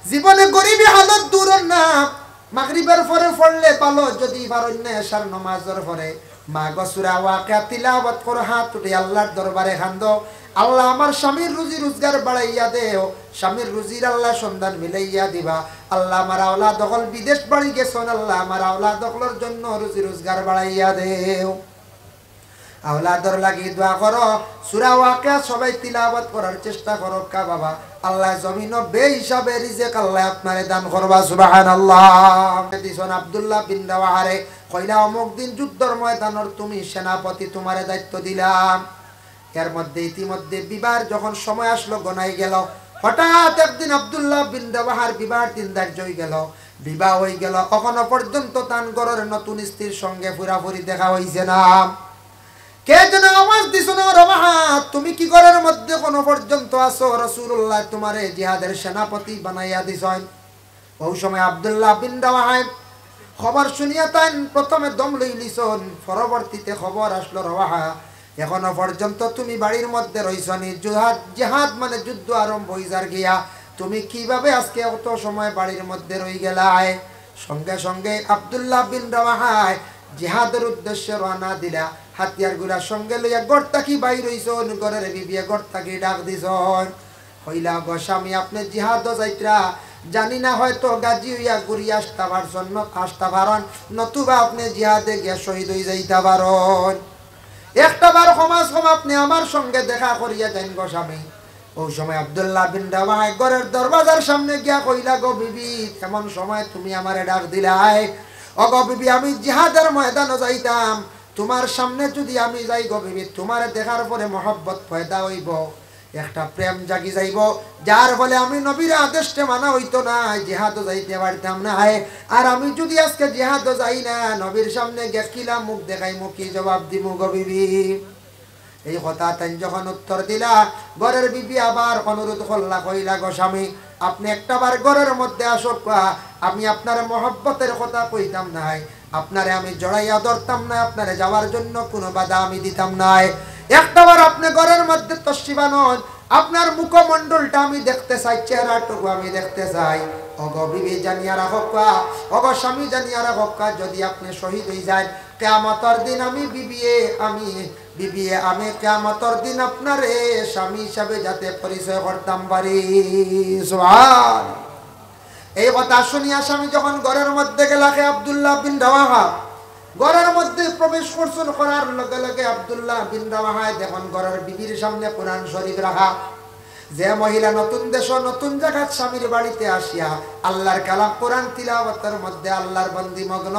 জীবনে গরিবী হালত দূর না, মাগরিবের পরে পড়লে ভালো, যদি পারেন না এশার নামাজের পরে মা গো সূরা ওয়াকিয়া তিলাওয়াত করো, হাত উঠে আল্লাহর দরবারে কান্দো, আল্লাহ আমার স্বামীর রুজি রোজগার বাড়াইয়া দেও, স্বামীর রুজির আল্লাহ সন্ধান মিলাইয়া দিবা, আল্লাহ আমার আওলাদ দখল বিদেশ বাড়ি গেছেন, আল্লাহ আমার আওলাদ দখলের জন্য রুজি রোজগার বাড়াইয়া দেও। আওলাদর লাগি দোয়া করো, সূরা ওয়াকিয়া সবাই তিলাওয়াত করার চেষ্টা করো কা বাবা। আল্লাহ জমিন বে হিসাবে রিজিক আল্লাহ আপনারে দান করবা, সুবহানাল্লাহ। দিছন আব্দুল্লাহ বিন রাওয়াহারে কইলা অমুক দিন যুদ্ধের ময়দানের তুমি সেনাপতি, তোমারে দায়িত্ব দিলাম। এর মধ্যে ইতিমধ্যে বিবাহ যখন সময় আসলো গনাই গেল, হঠাৎ একদিন আব্দুল্লাহ বিন রাওয়াহার বিবাহ দিন ধার্য হয়ে গেল, বিবাহ হয়ে গেল, এখনো পর্যন্ত তান ঘরের নতুন স্ত্রীর সঙ্গে পুরাপুরি দেখা হইছে না। কে যেন আওয়াজ দিছো না, রাওয়াহা তুমি কি ঘরের মধ্যে কোন পর্যন্ত আসো, রাসূলুল্লাহ তোমারে জিহাদের সেনাপতি বানাইয়া দিছেন। ওই সময় আব্দুল্লাহ বিন রাওয়াহা খবর শুনিয়া তাই প্রথমে দম লই লিছন, পরবর্তীতে খবর আসলো রাওয়াহা এখনো পর্যন্ত তুমি বাড়ির মধ্যে রইছনি, জিহাদ মানে যুদ্ধ আরম্ভ হইজার গিয়া, তুমি কিভাবে আজকে অত সময় বাড়ির মধ্যে রই গেলায়। সঙ্গে সঙ্গে আব্দুল্লাহ বিন রাওয়াহা জিহাদের উদ্দেশ্যে রওনা দিলা, হাতিয়ার গুলা সঙ্গে লইয়া গড় তাকি বাইর হইছন, ঘরের বিবিয়ে গড় তাকি ডাক দিছন, হইলা গো স্বামী আপনি জিহাদ যাইত্রা, জানি না হয়তো গাজী হইয়া ঘুরিয়া আসতে পারেন, নতুবা আপনি জিহাদে গিয়া শহীদ হয়ে যাইতে পারেন, একটা বার সমাজ আপনি আমার সঙ্গে দেখা করিয়া যান গো স্বামী। ওই সময় আব্দুল্লাহ বিন রাওয়াহা ঘরের দরওয়াজার সামনে গিয়া কইলা গো বিবি এমন সময় তুমি আমারে ডাক দিলাই, ও গো বিবি আমি জিহাদের ময়দানে যাইতাম, তোমার সামনে যদি আমি যাই গো বিবি, তোমার দেখার পরে মহব্বত পয়দা হইব, একটা প্রেম জাগি যাইব, যার ফলে আমি নবীর আদেশে মানা হইতো না, জিহাদও যাইতে পারতাম না। আর আমি যদি আজকে জিহাদও যাই না, নবীর সামনে গেছিলা মুখ দেখাই মুখী জবাব দিব গো বিবি। এই কথা তাই যখন উত্তর দিলা, ঘরের বিবি আবার অনুরোধ করলা, কইলা গো স্বামী আপনি একটা বার ঘরের মধ্যে আসো, আমি আপনার মহব্বতের কথা কইতাম নাই, আপনারে আমি জড়াইয়া ধরতাম না, আপনারে যাওয়ার জন্য কোনো বাধা আমি দিতাম নাই, একটাবার আপনি ঘরের মধ্যে তশরিফ আনুন, আপনার মুখমণ্ডলটা আমি দেখতে চাই, চেহারাটুকু আমি দেখতে চাই। ওগো বিবি জানিয়া রাখো, ওগো স্বামী জানিয়া রাখো, যদি আপনি শহীদ হয়ে যান কিয়ামতের দিন আমি বিবিয়ে আমি কিয়ামতের দিন আপনারে স্বামী হিসাবে যাতে পরিচয় করতাম পারি। সুবহান। এই কথা শুনিয়া স্বামী যখন ঘরের মধ্যে গেলাকে আব্দুল্লাহ বিন রাওয়াহা ঘরের মধ্যে প্রবেশ করছেন, করার লগে লগে আব্দুল্লাহ বিন রাওয়াহা দেখুন ঘরের বিবির সামনে কোরআন শরীফ রাখা। যে মহিলা নতুন দেশ নতুন জায়গা স্বামীর বাড়িতে আসিয়া আল্লাহর কালাম কোরআন তিলাওয়াতের মধ্যে আল্লাহর বন্দি মগ্ন,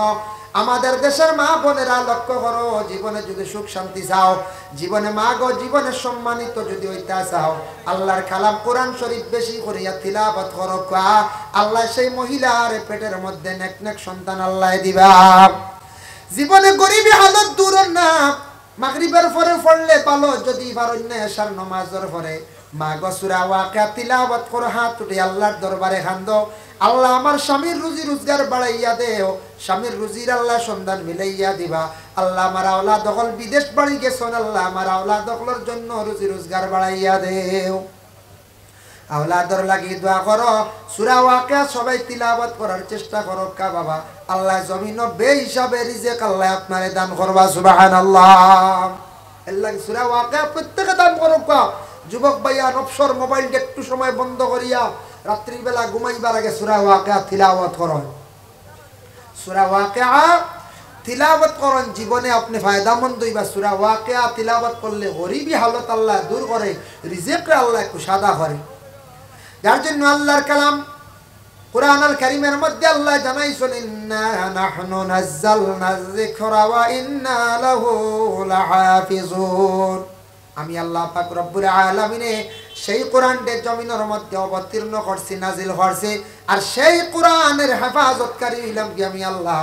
আমাদের দেশের মা বোনেরা লক্ষ্য করো, জীবনে যদি সুখ শান্তি চাও, জীবনে মা গো জীবনে সম্মানিত যদি হইতা চাও, আল্লাহর কালাম কোরআন শরীফ বেশি করিয়া তিলাওয়াত করো, আল্লাহ সেই মহিলার পেটের মধ্যে নেক নেক সন্তান আল্লাহ দিবা। জীবনে গরিবী হালত দূর না, মাগরিবের পরে পড়লে ভালো, যদি পারেন না এশার নামাজের পরে মা গো সূরা ওয়াকিয়া তিলাওয়াত করো, হাত উঠে আল্লাহর দরবারে কান্দো, আল্লাহ আমার স্বামীর রুজি রোজগার বাড়াইয়া দেও, স্বামীর রুজির আল্লাহ সন্ধান মিলাইয়া দিবা, আল্লাহ আমার আওলাদ দখল বিদেশ বাড়ি গেছেন, আল্লাহ আমার আওলাদ দখলের জন্য রুজি রোজগার বাড়াইয়া দেও। আওলাদর লাগি দোয়া করো, সূরা ওয়াকিয়া সবাই তিলাওয়াত করার চেষ্টা করো কা বাবা। আল্লাহ জমিন বে হিসাবে রিজিক আল্লাহ আপনারে দান করবা, সুবহানাল্লাহ। আল্লাহ সূরা ওয়াকিয়া প্রত্যেকে দান করো কা। যুবক ভাইয়া অবসর মোবাইলটা একটু সময় বন্ধ করিয়া রাত্রিবেলা ঘুমাইবার আগে সূরা ওয়াকিয়া তিলাওয়াত করুন, সূরা ওয়াকিয়া তিলাওয়াত করুন, জীবনে আপনি ফায়দামন্দ হইবা। সূরা ওয়াকিয়া তিলাওয়াত করলে গরিবী হালত আল্লাহ দূর করে, রিজিককে আল্লাহ একটু সাদা করে। যার জন্য আল্লাহর কালাম কুরআনুল কারীমের মধ্যে আল্লাহ জানাইছেন, ইন্না নাহনু নাযালনায যিকরা ওয়া ইন্না লাহু লাহাফিজুন। আমি আল্লাহ পাক রব্বুল আলামিন সেই কোরআনকে জমিনের মধ্যে অবতীর্ণ করছি, নাজিল করছি, আর সেই কোরআনের হেফাজতকারী হইলাম কি আমি আল্লাহ।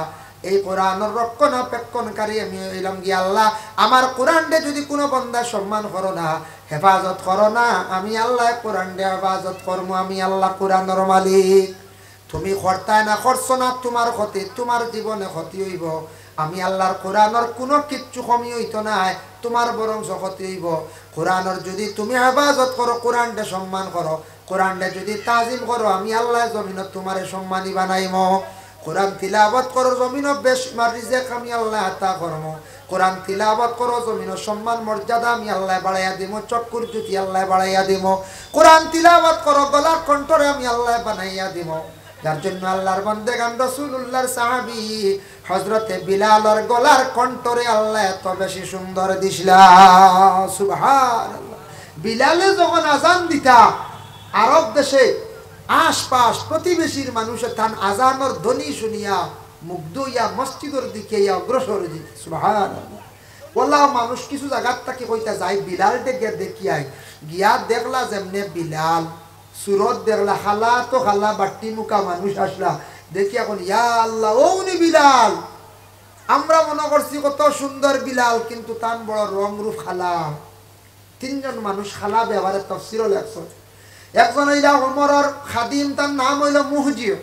এই কোরআনের রক্ষণাবেক্ষণকারী আমি হইলাম কি আল্লাহ। আমার কোরআনকে যদি কোনো বান্দা সম্মান করো না, হেফাজত করো না, আমি আল্লাহ কোরআনকে হেফাজত করবো। আমি আল্লাহ কোরআনের মালিক। তুমি করতাই না করছো না, তোমার ক্ষতি, তোমার জীবনে ক্ষতি হইব। আমি আল্লাহর কোরআনের কোনো কিচ্ছু কমি হইতো না, তোমার বরং ক্ষতি হইব। কোরআনের যদি তুমি হেফাজত করো, কোরআনকে সম্মান করো, কোরআনটা যদি তাজিম করো আমি আল্লাহ জমিন তোমারে সম্মানী বানাইমো। কোরআন তিলাবত করো জমিন বেশমার রিজেক আমি আল্লাহ আতা করমো। কোরআন তিলাবত করো জমিন সম্মান মর্যাদা আমি আল্লাহ বাড়াইয়া দিব, চক্কুর জ্যোতি আল্লাহ বাড়াইয়া দিব। কোরআন তিলাবত করো গলার কণ্ঠরে আমি আল্লাহ বানাইয়া দিব। যার জন্য আল্লাহর বান্দেগান রাসূলুল্লাহর সাহাবী হযরতে বিলালের গলার কণ্ঠরে আল্লাহ এত বেশি সুন্দর দিছিলা। সুবহানাল্লাহ। বিলালে যখন আজান দিতা আরব দেশে আশপাশ প্রতিবেশীর মানুষের তান আজানের ধ্বনি শুনিয়া মুগ্ধ হইয়া মসজিদের দিকে অগ্রসর দিত। সুবহানাল্লাহ। ওলা মানুষ কিছু জায়গার থেকে কইতা যায় বিলাল ডেকে দেখিয়াই গিয়া দেখলা যেমনে বিলাল সুরত দেখলা খালা তো খালা বাট্টি মুখা মানুষ আসলা দেখি এখন ইয়া আল্লাহ ওনি বিলাল। আমরা মনে করছি কত সুন্দর বিলাল, কিন্তু তান বড় রং রূপ খালা। তিনজন মানুষ খালা ব্যবহারে তাফসীরও লেখছে। একজন হইলা ওমরের খাদিম, তার নাম হইল মুহজিব।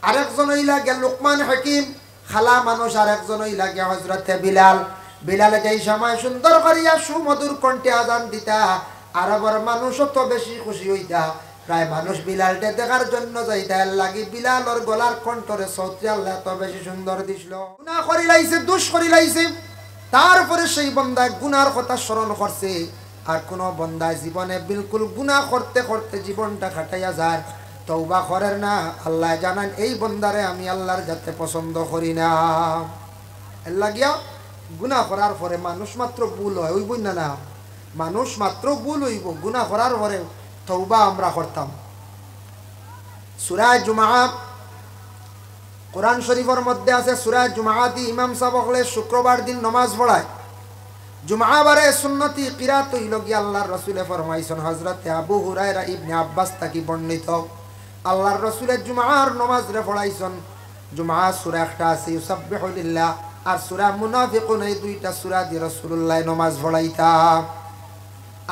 আরেকজন হইলা গে লুকমান হাকিম খালা মানুষ। আরেকজন হইলা গে হযরতে বিলাল। বিলালে যেই সময় সুন্দর করিয়া সুমধুর কণ্ঠে আজান দিতা আরবের মানুষ তো বেশি খুশি হইতা। প্রায় মানুষ বিলালকে দেখার জন্য যাইতা লাগি বিলালের গলার কণ্ঠরে সৌতি আল্লাহ এত বেশি সুন্দর দিছিল। গুনাহ করি লাইছে, দোষ করি লাইছে, তারপরে সেই বান্দা গুনার কথা স্মরণ করছে। আর কোন বান্দা জীবনে বিলকুল গুনাহ করতে করতে জীবনটা কাটাইয়া যায়, তওবা করেন না, আল্লাহ জানান এই বান্দারে আমি আল্লাহর যাতে পছন্দ করি না। এর লাগিয়া গুনাহ করার পরে মানুষ মাত্র ভুল হয় ওই বই না, মানুষ মাত্র ভুল হইব। গুনাহ করার পরে তওবা আমরা করতাম। সূরা জুমআ কোরআন শরীফের মধ্যে আছে। সূরা জুমআতি ইমাম সাহেব হলে শুক্রবার দিন নামাজ পড়ায়। জুমআ বারে সুন্নতি কিরাত হইল গিয়া আল্লাহর রাসূলে ফরমাইছেন, হযরতে আবু হুরায়রা ইবনে আব্বাস তাকি বর্ণিত আল্লাহর রাসূলে জুমআর নামাজ রে পড়াইছেন। জুমআ সূরা একটা আছে ইউসাব্বিহু লিল্লাহ, আর সূরা মুনাফিকুন, এই দুইটা সূরা দিয়ে রাসূলুল্লাহ নামাজ পড়াইতা।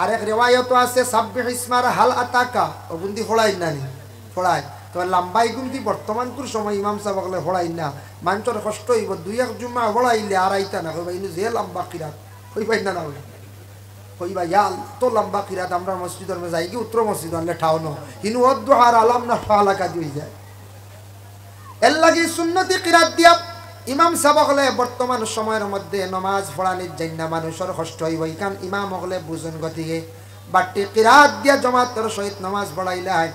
আরেক রিওয়ায়াত আছে সাব্বিহ ইসমার হাল আতাকা, ও বুন্দি পড়াই নানি পড়াই তো লম্বাই গুন্দি বর্তমানকুর সময় ইমাম সাহেব বলে পড়াই না, মানুষের কষ্ট হইব। দুই এক জুমা পড়াইলে আর আইতা না কইবা ইনু যে লম্বা কিরাত কইবাই না হইলে কইবা ইয়া তো লম্বা কিরাত আমরা মসজিদের মে যাই কি উত্তর মসজিদ আনলে ঠাও ন ইনু অদ্দুহার আলাম না ফালাকা দিই যায়। এর লাগি সুন্নতি কিরাত দিয়া ইমাম সাহেব হলে বর্তমান সময়ের মধ্যে নামাজ পড়ানির জন্য মানুষের কষ্ট হইব। কারণ ইমাম হলে বুঝুন গতিকে বাট্টি কিরাত দিয়া জমাতের সহিত নামাজ পড়াইলাই।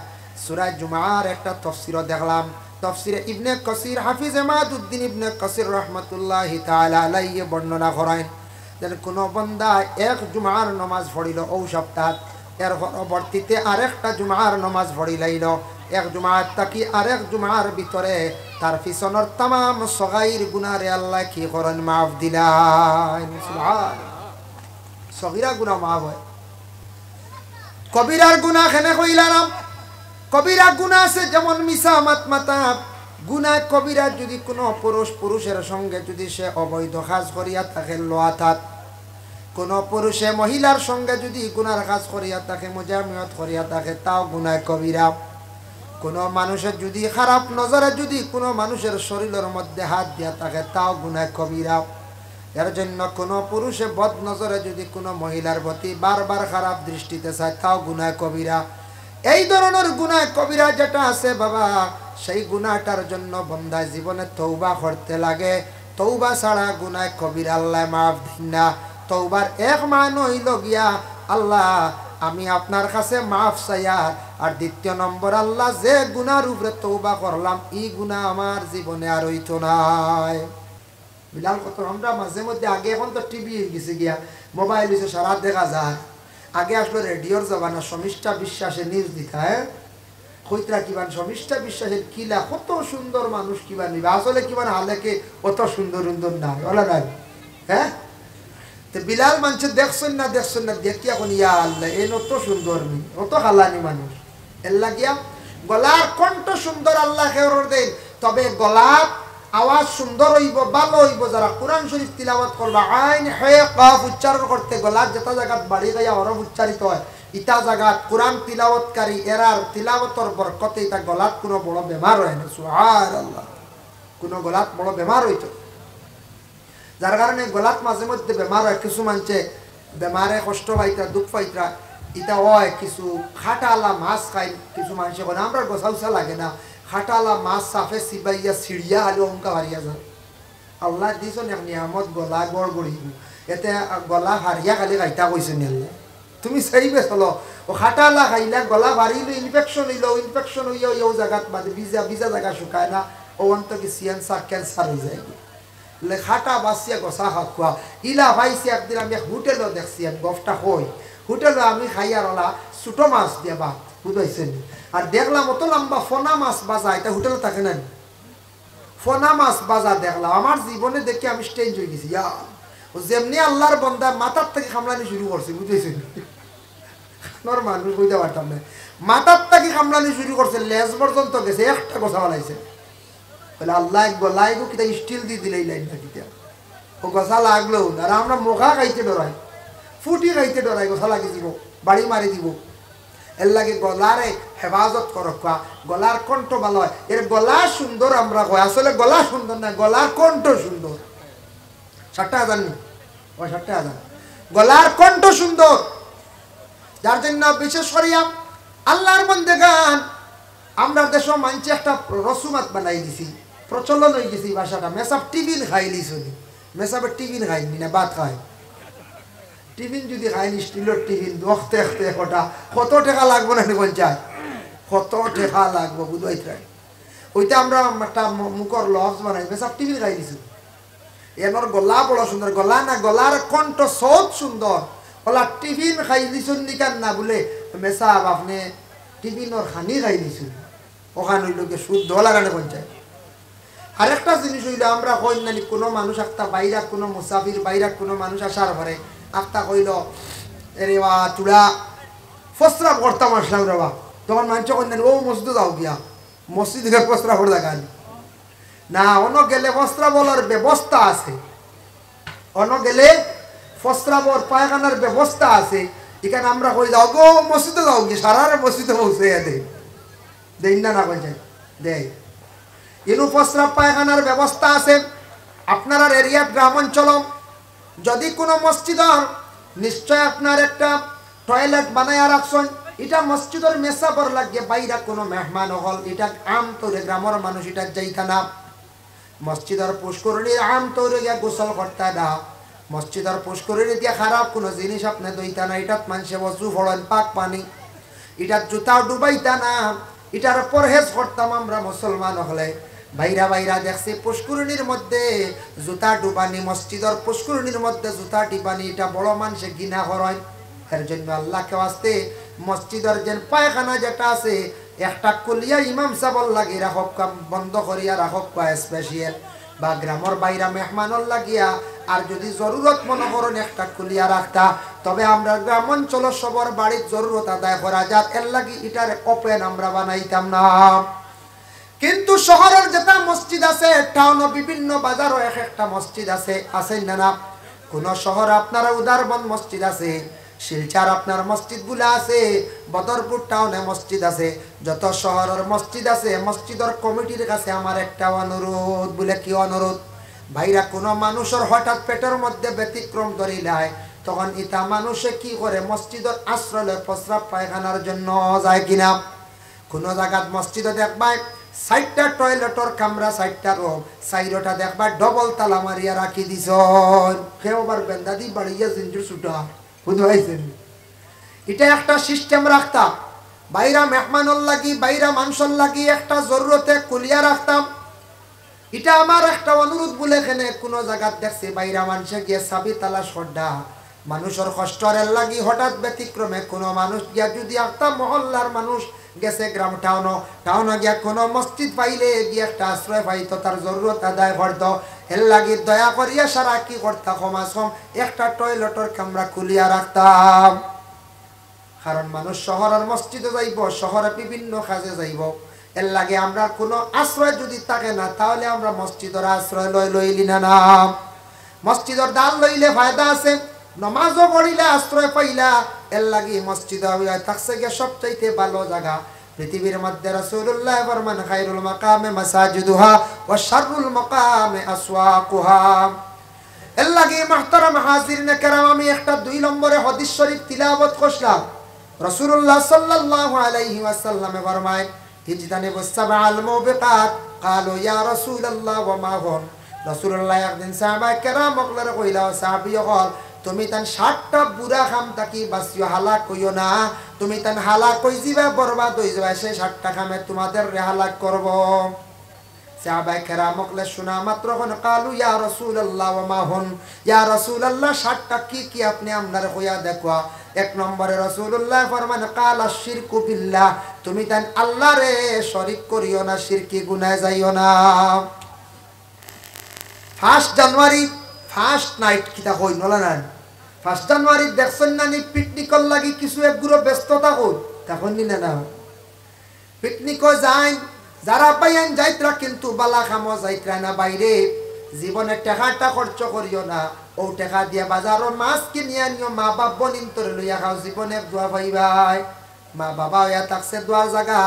সূরা জুমআর একটা তাফসীর দেখলাম, তাফসীরে ইবনে কাসির হাফিজ ইমাদউদ্দিন ইবনে কাসির রাহমাতুল্লাহি তাআলা আলাইহি বর্ণনা করেন যে কোন বান্দা এক জুমআর নামাজ পড়িল ও সপ্তাহ, এর পরবর্তীতে আরেকটা জুমআর নামাজ পড়িলাইল, এক জুমআর তাকি আরেক জুমআর ভিতরে তার পিছনের तमाम সগাইর গুনাহরে আল্লাহ কি করেন maaf দিলেন। সুবহানাল্লাহ। সগীরা গুনাহ maaf হয়, কবিরার গুনাহ কেনে কইলাম। কবিরা গুনাহ আছে যেমন মিছা মাতা গুনাহ। কবিরা যদি কোনো পুরুষের সঙ্গে যদি সে অবৈধ কাজ করিয়া থাকে লোয়াতাত, কোনো পুরুষে মহিলার সঙ্গে যদি গুনার কাজ করিয়া থাকে মুজামিয়ত করিয়া থাকে তাও গুনাহ কবিরা। কোনো মানুষের যদি খারাপ নজরে যদি কোনো মানুষের শরীরের মধ্যে হাত দিয়া থাকে তাও গুনাহ কবিরা। এর জন্য কোনো পুরুষে বদ নজরে যদি কোনো মহিলার প্রতি বারবার খারাপ দৃষ্টিতে চায় তাও গুনাহ কবিরা। এই ধরনের গুনাহ কবিরা যেটা আছে বাবা, সেই গুনাহটার জন্য বান্দা জীবনে তওবা করতে লাগে। তওবা ছাড়া গুনাহ কবিরা আল্লাহ maaf দেন না। তওবার এক মানে হইল গিয়া আল্লাহ আমি আপনার কাছে maaf চাইয়া, আর দ্বিতীয় নম্বর আল্লাহ যে গুনার উপরে তওবা করলাম এই গুনাহ আমার জীবনে আর হইতো না। বিলাল কত আমরা মাঝে মধ্যে আগে, এখন তো টিভি গেছে গিয়া মোবাইল হইছে সারা দেখা যায়। আগে আসলো রেডিওর জমানা, শমিষ্ঠা বিশ্বাসের নিউজ দিতা। হ্যাঁ কইতরা কিবান শমিষ্ঠা বিশ্বাসের কিলা কত সুন্দর মানুষ কিবান নিবে, আসলে কিবান হালেকে অত সুন্দর সুন্দর না ওলা নাই। হ্যাঁ তো বিলাল মানুষ দেখছেন না দেখি এখন ইয়া আল্লাহ এই অত সুন্দর নি অত হালানি মানুষ। এর লাগিয়া গলার কণ্ঠ সুন্দর আল্লাহ খেয়র দেন, তবে গলার আওয়াজ সুন্দর হইব ভালো হইব যারা কোরআন শরীফ তিলাওয়াত করবা। আইন হে কাফ উচ্চারণ করতে গলার যেটা জায়গাত বাড়ি গায়া হরফ উচ্চারিত হয় ইটা জায়গাত কোরআন তিলাওয়াতকারী এরার তিলাওয়াতর বরকতে ইটা গলাত কোনো বড় বেমার হয় না। সুবহানাল্লাহ। কোনো গলাত বড় বেমার হইতো, যার কারণে গলাত মাঝে মধ্যে বেমার হয়। কিছু মানুষে বেমারে কষ্ট পাইতা দুঃখ পাইতা এটা হয় কিছু খাটালা মাছ খাই কিছু মানুষে করে আমরা গোছাউসা লাগে না খাটালা মাছ সাফে সিবাইয়া সিড়িয়া আলো অঙ্কা হারিয়া যায় আল্লাহ দিয়েছেন এক নিয়ামত গলা গড় গড়ি এতে গলা হারিয়া খালি খাইতা কইছেন আল্লাহ তুমি চাইবে চলো ও খাটালা খাইলা গলা ভারিলো ইনফেকশন হইয়া ইউ জায়গাত বাদে ভিজা ভিজা জায়গা শুকায় না ও অন্ত কি সিয়ানসার ক্যান্সার হয়ে যায় লে খাটা বাসিয়া গোসা খাওয়া ইলা ভাইছি একদিন আমি হোটেলও দেখছি গফটা হই হোটেলে আমি খাইয়ার ওলা ছোটো মাছ দিয়ে ভাত বুঝাইছেন আর দেখলাম অত লম্বা ফোনা মাছ বাজা এটা হোটেলে থাকে না ফোনা মাছ বাজা দেখলাম আমার জীবনে দেখে আমি স্টেঞ্জ হয়ে গেছি যেমনি আল্লাহর বন্দা মাথার থেকে খামলানি শুরু করছে বুঝেছেন মানুষ বুঝতে পারতাম না মাথার থেকে খামলানি শুরু করছে লেজ পর্যন্ত গেছে একটা গোছা বানাইছে বলে আল্লাহ গলায় গো কিতা স্টিল দিয়ে দিলে এই লাইনটা কিতা ও গোছা লাগলো আর আমরা মোখা খাইতে ডরাই ফুটি খাইতে ডরাই গোছা লাগি দিব বাড়ি মারি দিব এর লাগে গলারে হেফাজত করকা গলার কণ্ঠ ভালো হয় এর গলা সুন্দর আমরা কই আসলে গলা সুন্দর না গলার কণ্ঠ সুন্দর 60,000 নি ও 60,000 গলার কণ্ঠ সুন্দর যার জন্য বিশেষ করিয়া আল্লাহর বন্দেগান আমরা দেশ মানছে একটা রসুমাত বানাই দিছি প্রচলন হয়ে গেছি ভাষাটা মেসাব টিফিন খাইলি শুনি মেসাবের টিফিন খাইনি না ভাত খাই টিফিন যদি খাইনি স্টিলের টিফিন দখতে দেখতে কটা কত টাকা লাগবো না পঞ্চায়েত কত টাকা লাগবো বুঝাইতে ওইটা আমরা একটা মুখর লস বানাই মেসাব টিফিন খাই দিছি এর গলা বড় সুন্দর গলা না গলার কণ্ঠ সব সুন্দর ওলা টিফিন খাই দিছুন নিকান না বলে মেসাব আপনি টিফিনর খানি খাই দিছুন ওখানে হইলকে শুদ্ধ লাগানো পঞ্চায়েত আরেকটা জিনিস হইলো আমরা কই নালি কোনো মানুষ একটা বাইরা কোনো মুসাফির বাইরা কোনো মানুষ আসার পরে একটা কইল এরে বা চূড়া ফসরা করতাম আসলাম রে বা তখন মানুষ কই নালি ও মসজিদে যাও গিয়া মসজিদে ফসরা করে দেখান না অন্য গেলে ফসরা বলার ব্যবস্থা আছে অন্য গেলে ফসরা বর পায়খানার ব্যবস্থা আছে এখানে আমরা কই যাও গো মসজিদে যাও গিয়ে সারা মসজিদে পৌঁছে দেই না না বলছেন দেয় ইনু ফসরা পায়খানার ব্যবস্থা আছে আপনার এরিয়া গ্রামাঞ্চল যদি কোনো মসজিদর নিশ্চয় আপনার একটা টয়লেট বানাইয়া রাখছেন এটা মসজিদের মেসাবর লাগে বাইরা কোনো মেহমান হল এটা আম তৈরি গ্রামের মানুষ এটা যাইতা না মসজিদের পুষ্করিণীর আম তৈরি গিয়া গোসল করতে না মসজিদের পুষ্করিণী দিয়ে খারাপ কোনো জিনিস আপনি দইতা না এটাত মানুষে বসু ফড়েন পাক পানি এটার জুতাও ডুবাইতা না এটার পরহেজ করতাম আমরা মুসলমান হলে বাইরা বাইরা দেখছি পুষ্করিণীর মধ্যে জুতা ডুবানি মসজিদের পুষ্করিণীর মধ্যে জুতা ডিবানি এটা বড় মানুষে ঘৃণা করেন এর জন্য আল্লাহকে আসতে মসজিদের যে পায়খানা যেটা আছে একটা কুলিয়া ইমাম সাবল লাগে রাখক বন্ধ করিয়া রাখক স্পেশাল বা গ্রামের বাইরা মেহমানর লাগিয়া আর যদি জরুরত মনে করেন একটা কুলিয়া রাখতা তবে আমরা গ্রাম অঞ্চল সবর বাড়ির জরুরত আদায় করা যাক এর লাগি এটার ওপেন আমরা বানাইতাম না কিন্তু শহরের যেটা মসজিদ আছে টাউন বিভিন্ন বাজারও একটা মসজিদ আছে না কোন শহর আপনারা উদারবন মসজিদ আছে শিলচার আপনার মসজিদ গুলা আছে বদরপুর টাউনে মসজিদ আছে যত শহরের মসজিদ আছে মসজিদের কমিটির কাছে আমার একটা অনুরোধ বলে কি অনুরোধ ভাইরা কোনো মানুষের হঠাৎ পেটের মধ্যে ব্যতিক্রম ধরিলায় তখন ইটা মানুষে কি করে মসজিদের আশ্রয় প্রস্রাব পায়খানার জন্য যায় কিনা কোনো জায়গাত মসজিদে দেখবাই 60টা টয়লেটর কামরা 60টা রুম 4টা দেখবা ডবল তালা মারিয়া রাখি দিছ কেউ আবার বেন্দাদি বাড়িয়া জিঞ্জুর ছুটা বুঝাইছেন এটা একটা সিস্টেম রাখতাম বাইরা মেহমানর লাগি বাইরা মানুষের লাগি একটা জরুরতে কুলিয়া রাখতাম এটা আমার একটা অনুরোধ বলে এখানে কোনো জায়গা দেখছি বাইরা মানুষে গিয়ে চাবি তালা সর্দা মানুষের কষ্টের লাগি হঠাৎ ব্যতিক্রমে কোনো মানুষ গিয়া যদি একটা মহল্লার মানুষ গেছে গ্রাম টাউন গিয়া কোনো মসজিদ পাইলে গিয়ে একটা আশ্রয় পাইতো তার জরুরত আদায় করত এর লাগি দয়া করিয়া সারা কি করতাম কমাস কম একটা টয়লেটর কামরা খুলিয়া রাখতাম কারণ মানুষ শহরের মসজিদে যাইব শহরে বিভিন্ন কাজে যাইব এর লাগে আমরা কোনো আশ্রয় যদি থাকে না তাহলে আমরা মসজিদের আশ্রয় লইলি না মসজিদের দান লইলে ফায়দা আছে নমাজও পড়িলে আশ্রয় পাইলা এর লাগি মসজিদ থাকছে গিয়ে সবচাইতে ভালো জায়গা পৃথিবীর মধ্যে রাসূলুল্লাহ ফরমান খায়রুল মাকামে মাসাজিদুহা ওয়া শাররুল মাকামে আসওয়াকুহা এর লাগি মুহতারাম হাজিরিন কেরাম আমি একটা 2 নম্বরে হাদিস শরীফ তিলাওয়াত করলাম রাসূলুল্লাহ সাল্লাল্লাহু আলাইহি ওয়াসাল্লাম ফরমায় ইজতানিবুস সাবআল মুবিকাত ক্বালু ইয়া রাসূলুল্লাহ ওয়া মা হুন রাসূলুল্লাহ একদিন সাহাবা কেরাম বললেন কইলা সাহাবী হল তুমি তান 60টা বুড়া কাম থাকি বাঁচিও হালাক কইও না তুমি তান হালাক কই যাবা বরবাদ হই যাবা সেই 60টা কামে তোমাদের হালাক করব সাহাবা কেরাম বললে শোনা মাত্র কোন কালু ইয়া রাসূলুল্লাহ ওয়া মা হুন ইয়া রাসূলুল্লাহ 60টা কি কি আপনি আমরারে কইয়া দেখো এক নম্বরে রাসূলুল্লাহ ফরমান কালা শিরকু বিল্লাহ তুমি তান আল্লাহরে শরীক করিও না শিরকি গুনাহ যাইও না 1 জানুয়ারি ফার্স্ট নাইট কিতা কই নলানা 1 জানুয়ারি দেখছেন না নি পিকনিকর লাগি কিছু এক গুরু ব্যস্ততা কই তখন নি না পিকনিকও যায় যারা পাইয়ান যাইত্রা কিন্তু বালা খামো যাইত্রা না বাইরে জীবনে টাকাটা খরচ করিও না ও টাকা দিয়া বাজারও মাছ কিনিয়া নিও মা বাপ বনিন তোরে লইয়া খাও জীবনে দোয়া পাইবাই মা বাবা হইয়া থাকছে দোয়ার জায়গা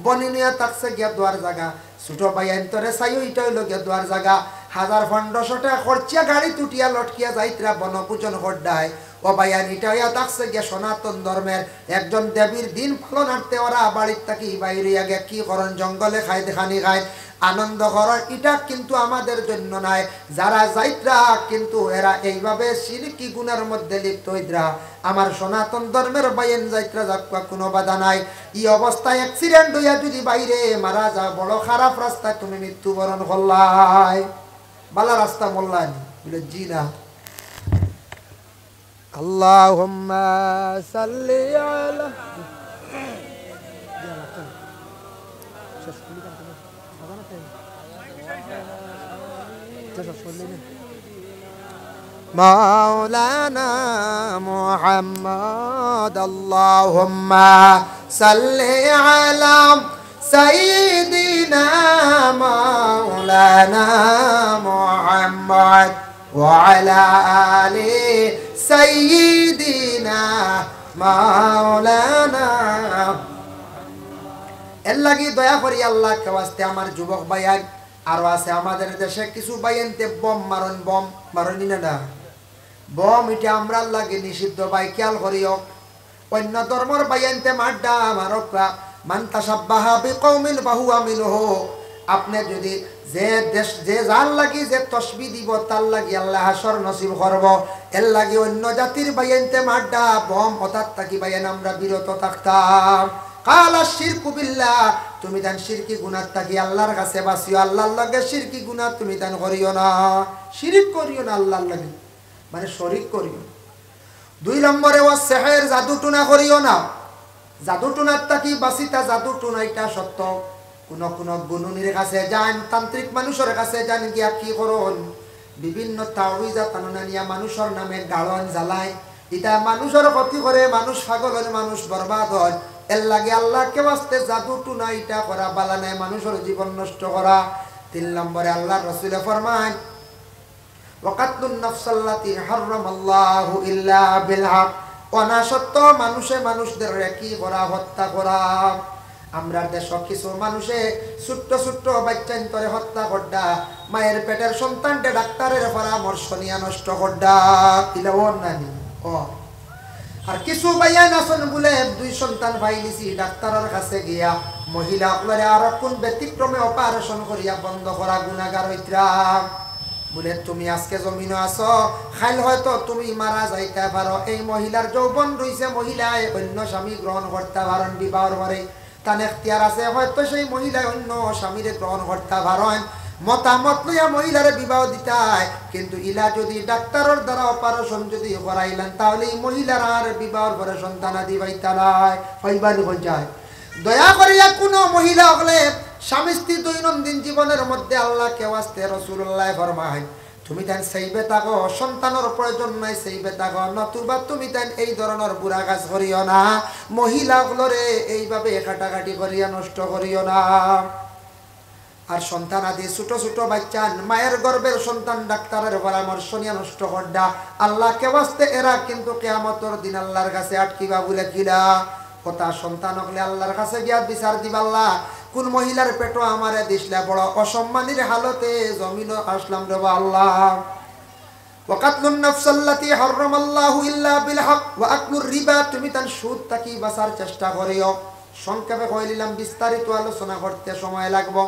বনিন হইয়া থাকছে গিয়া দোয়ার জায়গা ছোট পাইয়ান তোরে চাইও ইটা হইল গিয়া দোয়ার জায়গা 1000-1500 টাকা খরচিয়া গাড়ি তুটিয়া লটকিয়া যাইত্রা বনপূজন করডায় ও ভাইয়ান এটা হইয়া থাকছে গিয়া সনাতন ধর্মের একজন দেবীর দিন পালনার্থে ওরা বাড়ির থাকি বাইরে আগে কি করেন জঙ্গলে খাই দেখানি খায় আনন্দ করার এটা কিন্তু আমাদের জন্য নাই যারা যাইত্রা কিন্তু এরা এইভাবে শিরকি গুনার মধ্যে লিপ্ত হইত্রা আমার সনাতন ধর্মের বাইন যাইত্রা যাক কোনো বাধা নাই এই অবস্থায় অ্যাক্সিডেন্ট হইয়া যদি বাইরে মারা যা বড় খারাপ রাস্তায় তুমি মৃত্যুবরণ করলাই বালা রাস্তা বললাই বলে জি না আল্লাহুম্মা সাল্লি আলা مولانا محمد اللهم صل على سيدنا مولانا محمد وعلى آل سيدنا مولانا এর লাগি দয়া করি আল্লাহকে ওয়াস্তে আমার যুবক ভাইয়ান আরো আছে আমাদের দেশে কিছু ভাইয়ানতে বম মারনি না বম এটা আমরা লাগে নিষিদ্ধ ভাই খেয়াল করিও অন্য ধর্মের ভাইয়ানতে মাড্ডা মারকা মান তাসাব্বাহা বিকৌমিন ফাহুয়া মিনহু আপনি যদি যে দেশ যে জাল লাগি যে তসবিহ দিব তার লাগি আল্লাহ হাসর নসিব করব এর লাগি অন্য জাতির ভাইয়ানতে মাড্ডা বম হঠাৎ থাকি ভাইয়ান আমরা বিরত থাকতাম কালা শিরকু বিল্লাহ তুমি দান শিরকি গুনাহ থাকি আল্লাহর কাছে বাসিও আল্লাহর লগে শিরকি গুনাহ তুমি দান করিও না শিরক করিও না আল্লাহর লগে মানে শরীক করিও 2 নম্বরে ওয়া সিহর জাদু টুনা করিও না জাদু টুনার থাকি বাসিতা জাদু টুনা এটা সত্য কোন গুণনীর কাছে যান তান্ত্রিক মানুষের কাছে যান গিয়া কি করুন বিভিন্ন তাওয়িজা তানুনানিয়া মানুষের নামে গালন জ্বালায় এটা মানুষের ক্ষতি করে মানুষ পাগল হয় মানুষ বরবাদ হয় এর লাগে আল্লাহকে ওয়াস্তে জাদু টুনা এটা করা বালা নাই মানুষের জীবন নষ্ট করা 3 নম্বরে আল্লাহর রাসূল ফরমায় ওয়াকাতুন নাফসাল্লাতি হারামাল্লাহু ইল্লা বিল হক অনাসত্য মানুষদের কি করা হত্যা করা আমরা দেশ কিছু মানুষে ছোট্ট ছোট্ট বাচ্চান্তরে হত্যা করডা মায়ের পেটের সন্তানকে ডাক্তারের পরামর্শ নিয়ে নষ্ট করডা ইলাওন নানি ও আর কিছু ভাইয়া নাসন বলে 2 সন্তান পাইলিছি ডাক্তারের কাছে গিয়া মহিলা আপনারে আর কোন ব্যতিক্রমে অপারেশন করিয়া বন্ধ করা গুনাহগার হইত্রা বলে তুমি আজকে জমিনে আছো খাইল হয়তো তুমি মারা যাইতে পারো এই মহিলার যৌবন রইছে মহিলায় অন্য স্বামী গ্রহণ করতে পারেন বিবাহর পরে তার এখতিয়ার আছে হয়তো সেই মহিলায় অন্য স্বামীরে গ্রহণ করতে পারেন মতামত লইয়া মহিলারে বিবাহ দিতায় কিন্তু ইলা যদি ডাক্তারের দ্বারা অপারেশন যদি করাইলেন তাহলে এই মহিলার আর বিবাহর পরে সন্তান আদি পাইতালায় পাইবার হয়ে যায় দয়া করিয়া কোনো মহিলা হলে স্বামী স্ত্রী দৈনন্দিন জীবনের মধ্যে আল্লাহকে ওয়াস্তে রাসূলুল্লাহ ফরমায় তুমি তান সেইবে থাকো সন্তানের প্রয়োজন নাই সেইবে থাকো নতুবা তুমি তান এই ধরনের বুড়া কাজ করিও না মহিলাগুলোরে এইভাবে কাটাকাটি করিয়া নষ্ট করিও না আর সন্তান আদি ছোট ছোট বাচ্চা মায়ের গর্ভের সন্তান ডাক্তারের পরামর্শ নিয়ে নষ্ট করডা আল্লাহকে ওয়াস্তে এরা কিন্তু কিয়ামতের দিন আল্লাহর কাছে আটকিবা বলে কিলা কথা সন্তান হলে আল্লাহর কাছে গিয়া বিচার দিবা আল্লাহ কোন মহিলার পেটো আমারে দিছলা বড় অসম্মানের হালতে জমিন আসলাম রে আল্লাহ ওয়া কাতলুন নাফসাল্লাতী হারামাল্লাহু ইল্লা বিল হক ওয়া আকলুর রিবা, তুমি তার সুদ থাকি বাঁচার চেষ্টা করিও। সংক্ষেপে কইলাম, বিস্তারিত আলোচনা করতে সময় লাগবে।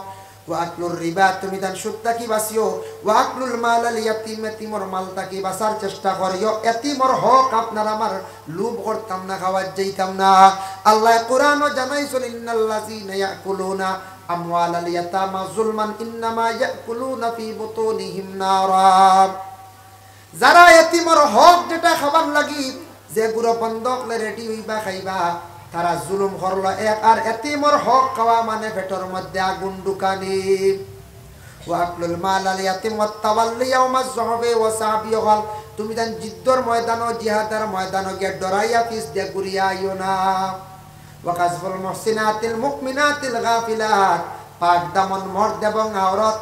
ওয়া আকলুর রিবা, তুমি তার সুদ থাকি বাঁচিও। ওয়া আকলুল মালাল ইয়াতীম, এতিমর মাল থাকি বাঁচার চেষ্টা করিও। এতিমর হক আপনার আমার লোভ করতাম না, খাওয়ার যাইতাম না। আল্লাহ কোরআনও জানাইছেন, ইন্নাল্লাযীনা ইয়াকুলুনা আমওয়ালাল ইয়াতামা যুলমান ইন্নামা ইয়াকুলুনা ফি বুতুনিহিম নারা। যারা এতিমর হক যেটা খাবার লাগি যে গুরু বন্ধক রেডি হইবা খাইবা, তারা জুলুম করলো এক। আর এতিমর হক খাওয়া মানে পেটের মধ্যে আগুন ঢুকানি। ওয়া আকলুল মালাল ইয়াতীম ওয়া তাওয়াল্লি ইয়াওমাজ যুহবি ওয়া সাবিয়ল, তুমি দেন জিদ্দর ময়দান ও জিহাদের ময়দান গিয়ে ডরাইয়া পিছ দিয়ে ঘুরিয়া আইও না। ওয়া কাযফুল মুহসিনাতিল মুমিনাতিল গাফিলাত, পাক দামন মর্দ এবং আওরত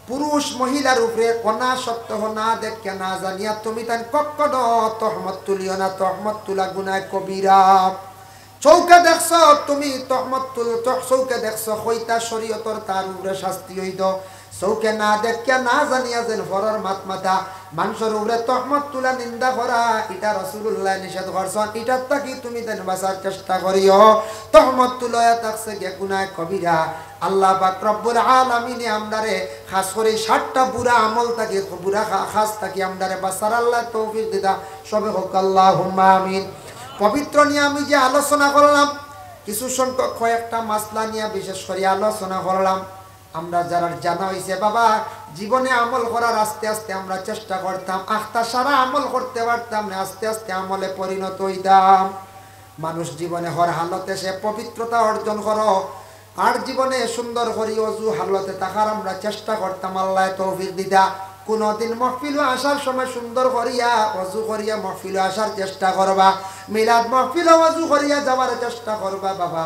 পুরুষ মহিলার উপরে কোনা সত্য না দেখে না জানিয়া তুমি তান কখনো তহমত তুলিও না। তহমত তুলা গুনাহ কবিরা। চৌকে দেখছো তুমি তহমত তুল, চৌকে দেখছো হইতা শরীয়তর তার উপরে শাস্তি হইত। চৌকে না দেখে না জানিয়া যেন ফরর মাত মাথা মানুষের উপরে তহমত তুলা নিন্দা করা, এটা রাসূলুল্লাহ নিষেধ করছেন। এটার থাকি তুমি দেন বাঁচার চেষ্টা করিও। তহমত তুলয়া থাকছে গে গুনাহ কবিরা। আল্লাহ পাক রব্বুল আলামিনে আমদারে খাস করে 60টা বুরা আমল থাকে, বুরা খাস থাকি আমদারে বাঁচার আল্লাহ তৌফিক দিদা। সবে হোক আল্লাহুম্মা আমিন। পবিত্র নিয়ে আমি যে আলোচনা করলাম, কিছু সংখ্যক কয়েকটা মাসলা নিয়ে বিশেষ করে আলোচনা করলাম। আমরা যারা জানা হয়েছে বাবা জীবনে আমল করার আস্তে আস্তে আমরা চেষ্টা করতাম, আখতা সারা আমল করতে পারতাম না, আস্তে আস্তে আমলে পরিণত হইতাম। মানুষ জীবনে হর হালতে সে পবিত্রতা অর্জন করো, আর জীবনে সুন্দর করি অজু হালতে থাকার আমরা চেষ্টা করতাম। আল্লাহ তৌফিক দিদা। কোনদিন মাহফিল আসার সময় সুন্দর করিয়া অজু করিয়া মাহফিল আসার চেষ্টা করবা। মিলাদ মাহফিল অজু করিয়া যাওয়ার চেষ্টা করবা বাবা।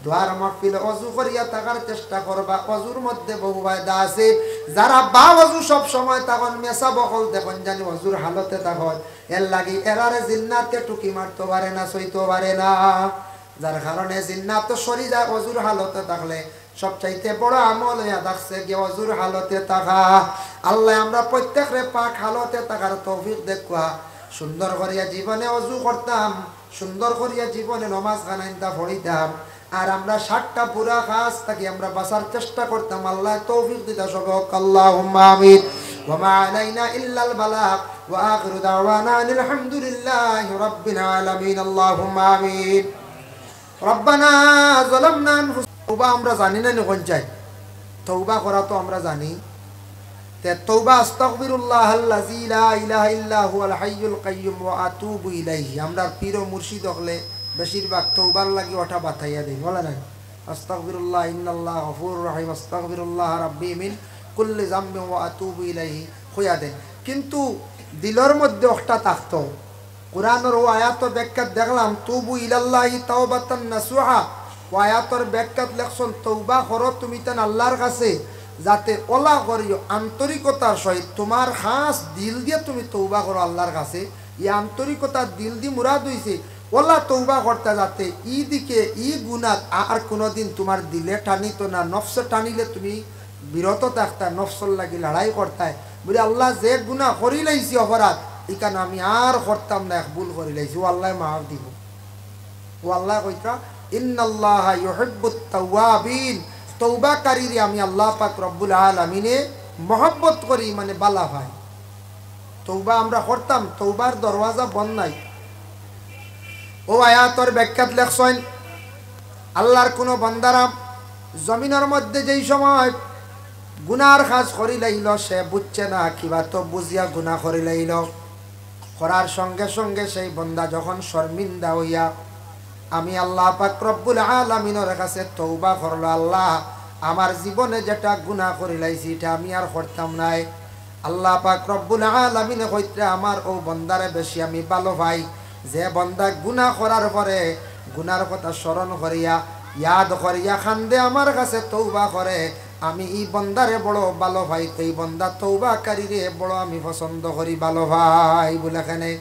দোয়ার মাহফিল অজু করিয়া থাকার চেষ্টা করবা। অজুর মধ্যে বহু ফায়দা আছে। যারা বা অজু সব সময় তখন মেসা বকল দেখুন জানি অজুর হালতে তখন এর লাগি এরারে জিন্নাতে টুকি মারতে পারে না, সইতে পারে না। যার কারণে জিন্নাত তো সরি যায় অজুর হালতে থাকলে। সবচাইতে বড় আমল হইয়া থাকছে যে অজুর হালতে থাকা। আল্লাহ আমরা প্রত্যেকরে পাক হালতে থাকার তৌফিক দেখা। সুন্দর করিয়া জীবনে অজু করতাম, সুন্দর করিয়া জীবনে নমাজ গানাইতা পড়িতাম। আর আমরা 60টা পুরা কাজ থাকি আমরা বাঁচার চেষ্টা করতাম। আল্লাহ তৌফিক দিতা সবক আল্লাহুম্মা আমিন। ওয়া মা আলাইনা ইল্লাল বালাগ ওয়া আখিরু দাওয়ানা আলহামদুলিল্লাহি রাব্বিল আলামিন। আল্লাহুম্মা আমিন। রব্বানা যালামনা আনফুসানা। তওবা আমরা জানি না কোন চাই তওবা করা তো আমরা জানি। তে তওবা আস্তাগফিরুল্লাহাল্লাযী লা ইলাহা ইল্লা হুয়াল হাইয়ুল কাইয়্যুম ওয়া আতুবু ইলাইহি। আমরা পীর ও মুর্শিদ হলে বেশিরভাগ তওবার লাগি ওটা বাতাইয়া দেই, বলে না আস্তাগফিরুল্লাহ ইন্নাল্লাহ গফুরুর রহিম, আস্তাগফিরুল্লাহ রাব্বি মিন কুল্লি যামবিন ওয়া আতুবু ইলাইহি হইয়া দেন। কিন্তু দিলের মধ্যে একটা থাকতো। কোরআনের ও আয়াত ব্যাখ্যা দেখলাম তুবু ইলাল্লাহি তাওবাতান নাসুহা। ও আয়াতের ব্যাখ্যাত লেখছেন তওবা করো তুমি তান আল্লাহর কাছে, যাতে ওলা করিও আন্তরিকতার সহিত তোমার খাস দিল দিয়ে তুমি তওবা করো আল্লাহর কাছে। এই আন্তরিকতার দিল দিয়ে মুরাদ হইছে ওলা তওবা করতে, যাতে ই দিকে ই গুনাহ আর কোনোদিন তোমার দিলে টানিত না, নফসে টানিলে তুমি বিরত থাকতা, নফসর লাগি লড়াই করতায়। বলে আল্লাহ যে গুনাহ করি লাইছি অপরাধ এখানে আমি আর করতাম না, এক ভুল করি লাইছি, ও আল্লাহ মাফ দিব। ও আল্লাহ কইতা ইন্নাল্লাহা ইউহিব্বুত তাওয়াবিন। তওবাকারীরে আমি আল্লাহ পাক রব্বুল আলামিনে মহব্বত করি, মানে বালা ভাই। তওবা আমরা করতাম, তওবার দরওয়াজা বন্ধ নাই। ও আয়াতর ব্যাখ্যাত লেখছেন আল্লাহর কোনো বান্দারা জমিনের মধ্যে যেই সময় গুনার কাজ করি লাইল সে বুঝছে না, কিবা তো বুঝিয়া গুনাহ করি লাইল। করার সঙ্গে সঙ্গে সেই বান্দা যখন শর্মিন্দা হইয়া আমি আল্লাহ পাক রব্বুল আলামিনের কাছে তওবা করলো, আল্লাহ আমার জীবনে যেটা গুনাহ করি লাইছি এটা আমি আর করতাম নাই। আল্লাহ পাক রব্বুল আলামিনে কইতে আমার ও বান্দারে বেশি আমি ভালো ভাই, যে বান্দা গুনাহ করার পরে গুনার কথা স্মরণ করিয়া ইয়াদ করিয়া খান্দে আমার কাছে তওবা করে, আমি এই বান্দারে বড় ভালো ভাই। তো এই বান্দা তওবাকারীরে বড় আমি পছন্দ করি, ভালো ভাই বলে কেনে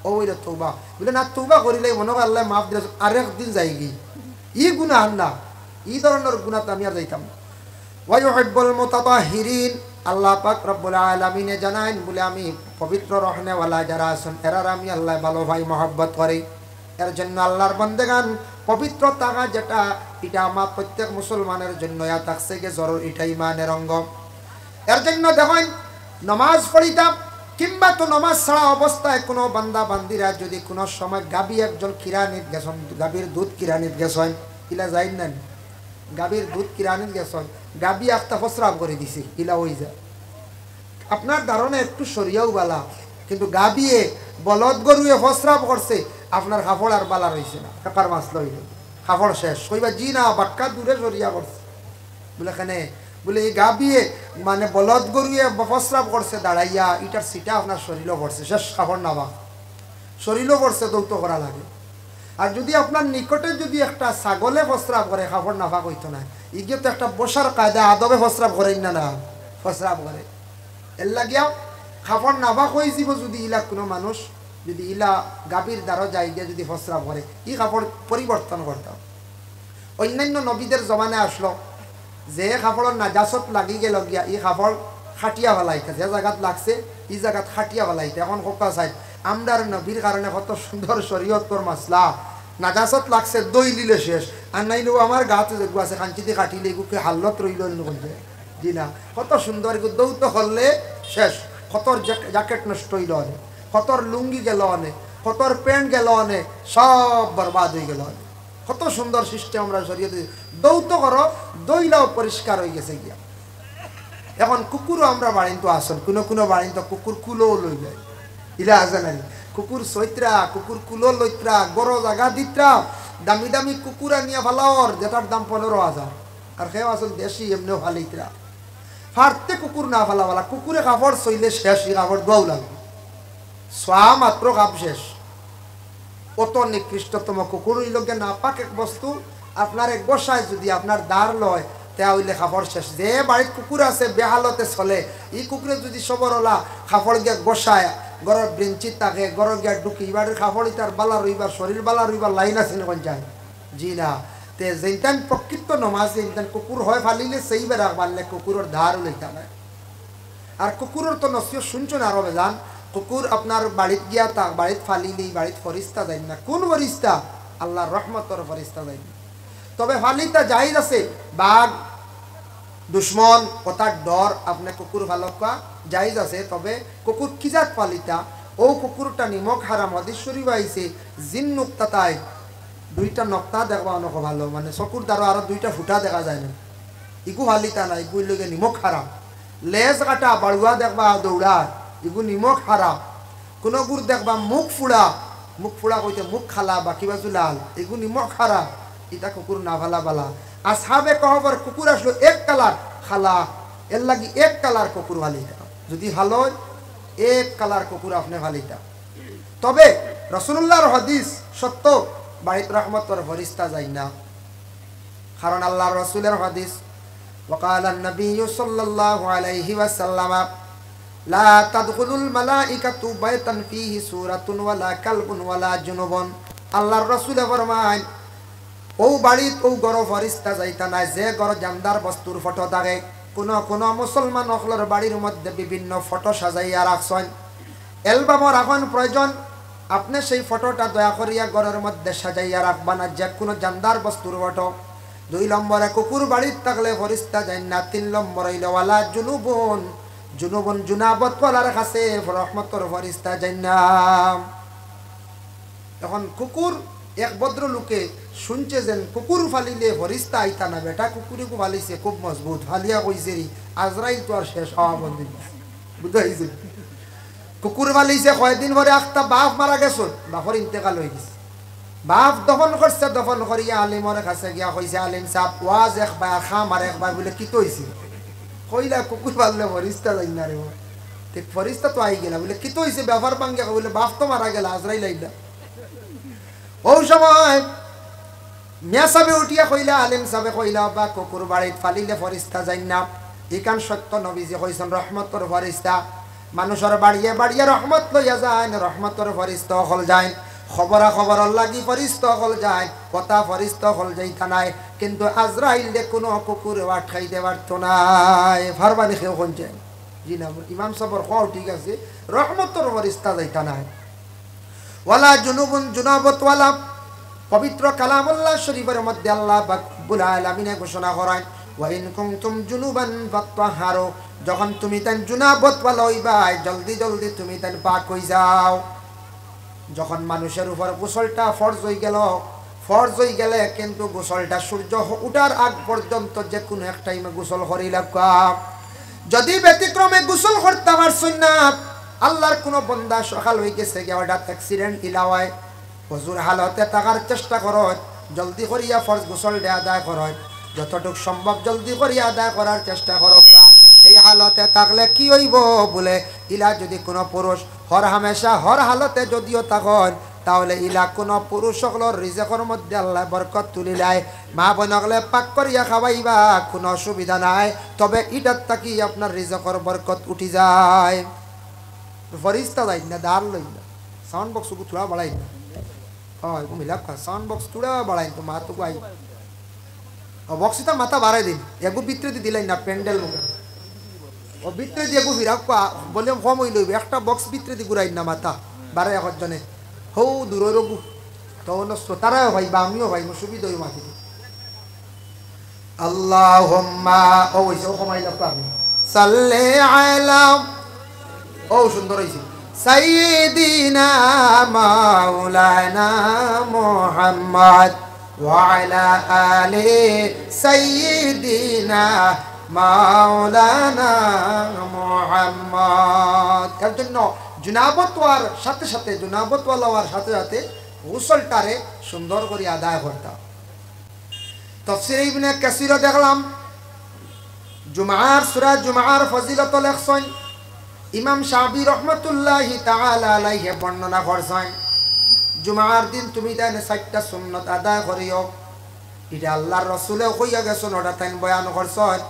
ওইটা তওবা বলে না। তওবা করিলে মনে হয় আল্লাহ মাফ দিলে আরেকদিন যাইগি ই গুনাহ না, এই ধরনের গুনাহ তো আমি আর যাইতাম না। ওয়া ইউহিব্বুল মুতাতাহহিরিন। আল্লাহ পাক রব্বুল আলামিনে জানাইন বলে আমি পবিত্র রহনেওয়ালা যারা আছেন এরার আমি আল্লাহ ভালো ভাই মহব্বত করি। এর জন্য আল্লাহর বান্দেগান পবিত্র থাকা যেটা এটা আমার প্রত্যেক মুসলমানের জন্য থাকছে গে জরুর, এটা ইমানের অঙ্গ। এর জন্য দেখেন নমাজ পড়িতাম কিংবা তো নমাজ ছাড়া অবস্থায় কোনো বান্দা বান্দিরা যদি কোনো সময় গাবি একজন কিরানিত গেছেন, গাবির দুধ কিরানিত গেছেন, ইলা যাই না গাবির দুধ কিরানিত গেছেন, গাবি একটা ফসরাব করে দিছে, ইলা হয়ে যায় আপনার ধারণা একটু সরিয়াও বালা, কিন্তু গাবিয়ে বলদ গরুয়ে ফসরাব করছে আপনার কাপড় আর বালা রয়েছে না, টাকার মাছ লইল কাপড় শেষ কইবা জি না বাক্কা দূরে সরিয়া করছে বলে এখানে বলে এই গাবিয়ে মানে বলদ গরুয়ে ফসরাব করছে দাঁড়াইয়া ইটার সিটা আপনার শরীরও পড়ছে, শেষ কাপড় নাবা শরীরও পড়ছে, দৌত করা লাগে। আর যদি আপনার নিকটে যদি একটা ছাগলে ফসরাব করে কাপড় নাফা কইতো না, ইগে তো একটা বসার কায়দা আদবে ফসরাব করেন না, না ফসরাব করে এর লাগিয়া কাপড় নাফা কই যাব। যদি ইলা কোনো মানুষ যদি ইলা গাভীর দ্বারা যাই গিয়ে যদি ফসরাব করে ই কাপড় পরিবর্তন করতাম। অন্যান্য নবীদের জমানে আসলো যে কাপড়ের নাজাসত লাগি গেল গিয়া ই কাপড় খাটিয়া ফেলাইতে, যে জায়গাত লাগছে ই জায়গাত খাটিয়া ফেলাইতে। এখন কোকা চাই আমরার নবীর কারণে কত সুন্দর শরীয়তর মাসলা, নাজাসত লাগছে দই দিলে শেষ, আর নাইলেও আমার গাতে যেগু আছে কাঞ্চিতে কাটিলে এগুকে হাল্লত রইল জি না, কত সুন্দর এগু দৌত করলে শেষ, কতর জ্যাকেট নষ্ট হইল অনেক, কতর লুঙ্গি গেল অনেক, কতর প্যান্ট গেল অনেক, সব বরবাদ হয়ে গেল অনেক। কত সুন্দর সিস্টেম আমরা শরীয়তে দৌত করো দইলাও পরিষ্কার হয়ে গেছে গিয়া। এখন কুকুরও আমরা বাড়িতে আসন, কোনো কোনো বাড়িতে কুকুর কুলোও লই যায়, ইলা আছে নাই কুকুর চৈত্রা কুকুর কুলো লইত্রা গরো জাগা দিত্রা দামি দামি কুকুর আনিয়া ভালাওর যেটার দাম 15,000, আর সেও আসল দেশি এমনিও ভালিত্রা ফারতে কুকুর না ফালাওয়ালা, কুকুরে কাপড় চইলে শেষ, কাপড় দোয়াও লাগবে সোয়া মাত্র কাপ শেষ। অত নিকৃষ্টতম কুকুর হইলকে না পাক এক বস্তু আপনার এক বসায় যদি আপনার দাঁড় লয় তা হইলে কাপড় শেষ। যে বাড়ির কুকুর আছে বেহালতে চলে এই কুকুরে যদি সবরলা কাপড় গিয়া বসায় গড়ের ব্রেঞ্চিত থাকে গড় গিয়া ঢুকি বাড়ির কাপড় তার বালা রইবার শরীর বালা রইবার লাইন আছে না যায় জি না। তে যেইটান প্রকৃত নমাজ যেইটান কুকুর হয় ফালিলে সেই বেড়া বাড়লে কুকুরের ধার লইতে হয়। আর কুকুরের তো নসিও শুনছো না আরো বেজান, কুকুর আপনার বাড়িত গিয়া তা বাড়িত ফালিলি বাড়িত ফরিস্তা যায় না, কোন ফরিস্তা আল্লাহর রহমতর ফরিস্তা যায় না। তবে ফালিতা জাহিজ আছে বাঘ দুশ্মন কথার ডর আপনার কুকুর ভালো কোয়া জাহিজ আছে। তবে কুকুর কিজাত পালিতা ও কুকুরটা নিমক হারাম হাদিস শরীফ আইছে জিন নুক্তা তাই দুইটা নক্তা দেখবা অনেক ভালো, মানে চকুর দ্বারা আরো দুইটা ফুটা দেখা যায় না, ইগু ফালিতা না ইগু লগে নিমক হারাম। লেজ কাটা বাড়ুয়া দেখবা দৌড়া ইগু নিমক হারাম। কোনো গুড় দেখবা মুখ ফুড়া কইতে মুখ খালা বা কিবা লাল এগু নিমখ খারা, এটা কুকুর না ভালা বালা। আসহাবে কহবর কুকুর আসলো এক কালার খালা, এর লাগি এক কালার কুকুর ভালিটা, যদি ভালো এক কালার কুকুর আপনি ভালিটা। তবে রাসূলুল্লাহর হাদিস সত্য বাড়িত রহমতর ফরিস্তা যায় না, কারণ আল্লাহর রাসূলের হাদিস وقال النبي صلى الله عليه وسلم لا تدخل الملائكة بيتا فيه سورة ولا كلب ولا جنوب। আল্লাহর রাসূল ফরমায় ও বাড়িত ও গর ফরিস্তা যাইতা না যে গর জামদার বস্তুর ফটো থাকে। কোন মুসলমান অখলর বাড়ির মধ্যে বিভিন্ন ফটো সাজাইয়া রাখছেন, অ্যালবামও রাখন প্রয়োজন, আপনি সেই ফটোটা দয়া করিয়া ঘরের মধ্যে সাজাইয়া রাখবা না যে কোনো জামদার বস্তুর ফটো। 2 নম্বরে কুকুর বাড়ির থাকলে ফরিস্তা যায় না। 3 নম্বর হইল ওয়ালা জুনুবন জুনাবত ওয়ালার কাছে রহমতর ফরিস্তা যায় না। এখন কুকুর এক ভদ্র লোকে শুনছে যে কুকুর ফালিলে ফরিস্তা আইতা না, বেটা কুকুরকে ফালিছে খুব মজবুত, ফালিয়া কইছে আজরাইল তো আর শেষ হওয়া বন্ধু বুঝাইছে। কুকুর ফালিছে কয়দিন পরে একটা বাপ মারা গেছে, বাপর ইন্তেকাল হয়ে গেছে, বাপ দফন করছে, দফন করিয়া আলিমর কাছে গিয়া কইছে আলিম সাহেব ওয়াজ একবার খাম আর একবার বলে কি তৈছে, কইলা কুকুর ফাললে ফরিস্তা যাই না রে, ঠিক ফরিস্তা তো আই গেলা বলে কি তৈছে ব্যাপার ভাঙ্গে বলে বাপ তো মারা গেল আজরাইল আইলা। ও সময় মিয়া সাহেবে উঠিয়া কইলা আলিম সাহেবে কইলা বা কুকুর বাড়িত ফালিলে ফরিস্তা যাই না, ইকান সত্য নবীজি কইছেন রহমতর ফরিস্তা মানুষের বাড়িয়ে বাড়িয়ে রহমত লইয়া যায়, রহমতর ফরিস্তা হল যায়, খবরা খবর লাগি ফরিস্তা হল যায়, কথা ফরিস্তা হল যাইতা নাই, কিন্তু আজরাইল দে কোনো কুকুর আটকাইতে পারতো নাই। ফারবানি খেয়ে কোনছে জি না ইমাম সাহেবের খাও ঠিক আছে রহমতর ফরিস্তা যাইতা নাই ওয়ালা জুনুবুন জুনাবত ওয়ালা পবিত্র কালামুল্লাহ শরীফের মধ্যে আল্লাহ রব্বুল আলামিন ঘোষণা করেন ওয়া ইন কুনতুম জুনুবান ফাতহারু যখন তুমি তান জুনাবত ওয়ালা হইবা জলদি জলদি তুমি তান পাক হই যাও যখন মানুষের উপর গোসলটা ফরজ হয়ে গেলে কিন্তু গোসলটা সূর্য ওঠার আগ পর্যন্ত যে কোনো এক টাইমে গোসল করি লাগবা যদি ব্যতিক্রমে গোসল করতে পারছই না আল্লাহর কোন বান্দা সকাল হয়ে গেছে হঠাৎ অ্যাক্সিডেন্ট ইলাওয়ায় হুজুর হালতে থাকার চেষ্টা করো জলদি করিয়া ফরজ গোসলটা আদায় করো যতটুকু সম্ভব জলদি করিয়া আদায় করার চেষ্টা করো এই হালতে থাকলে কি হইব বলে ইলা যদি কোনো পুরুষ হর হালতে যদিও থাকেন তাহলে ইলা কোনো পুরুষ সকলের রিজেকের মধ্যে আল্লাহ বরকত তুলিলায় মা বোনগলে পাক করিয়া খাওয়াইবা কোনো অসুবিধা নাই তবে ইটার থাকি আপনার রিজেকের বরকত উঠি যায় ফরিস্তা যাই না দাঁড় লই না সাউন্ড বক্স থোড়া বাড়াই না হয় মিলাপ খা সাউন্ড বক্স থোড়া বাড়াই তো মা তো আই বক্সিটা মাথা বাড়াই দিন এগু বিতরে দিলাই না প্যান্ডেল মুখে ও ভিতরে দিয়ে ফিরা বলে কম হইল একটা বক্স ভিতরে দিয়ে ঘুরাই না মাথা বারো এক জনে হৌ দূর রঘু তখন শ্রোতারাও ভাই বা আমিও ভাই সুবিধা হই মাথি আল্লাহুম্মা ও হইছে ও কমাই লাগতো আমি সাল্লে আলাম ও সুন্দর হইছে সাইয়্যিদিনা মাওলানা মুহাম্মদ ওয়া আলা আলি সাইয়্যিদিনা মাওলানা মুহাম্মদ এর জন্য জুনাবত ওয়ার সাথে সাথে জুনাবত ওয়ালা ওয়ার সাথে সাথে গোসলটারে সুন্দর করে আদায় করতাম তাফসীর ইবনে কাসির দেখলাম জুমার সূরা জুমার ফজিলত লেখছেন ইমাম শাফি রাহমাতুল্লাহি তাআলা আলাইহি বর্ণনা করছেন জুমার দিন তুমি তাই 4টা সুন্নাত আদায় করিও এটা আল্লাহর রাসূলে কইয়া গেছেন ওটা তাই বয়ান করছেন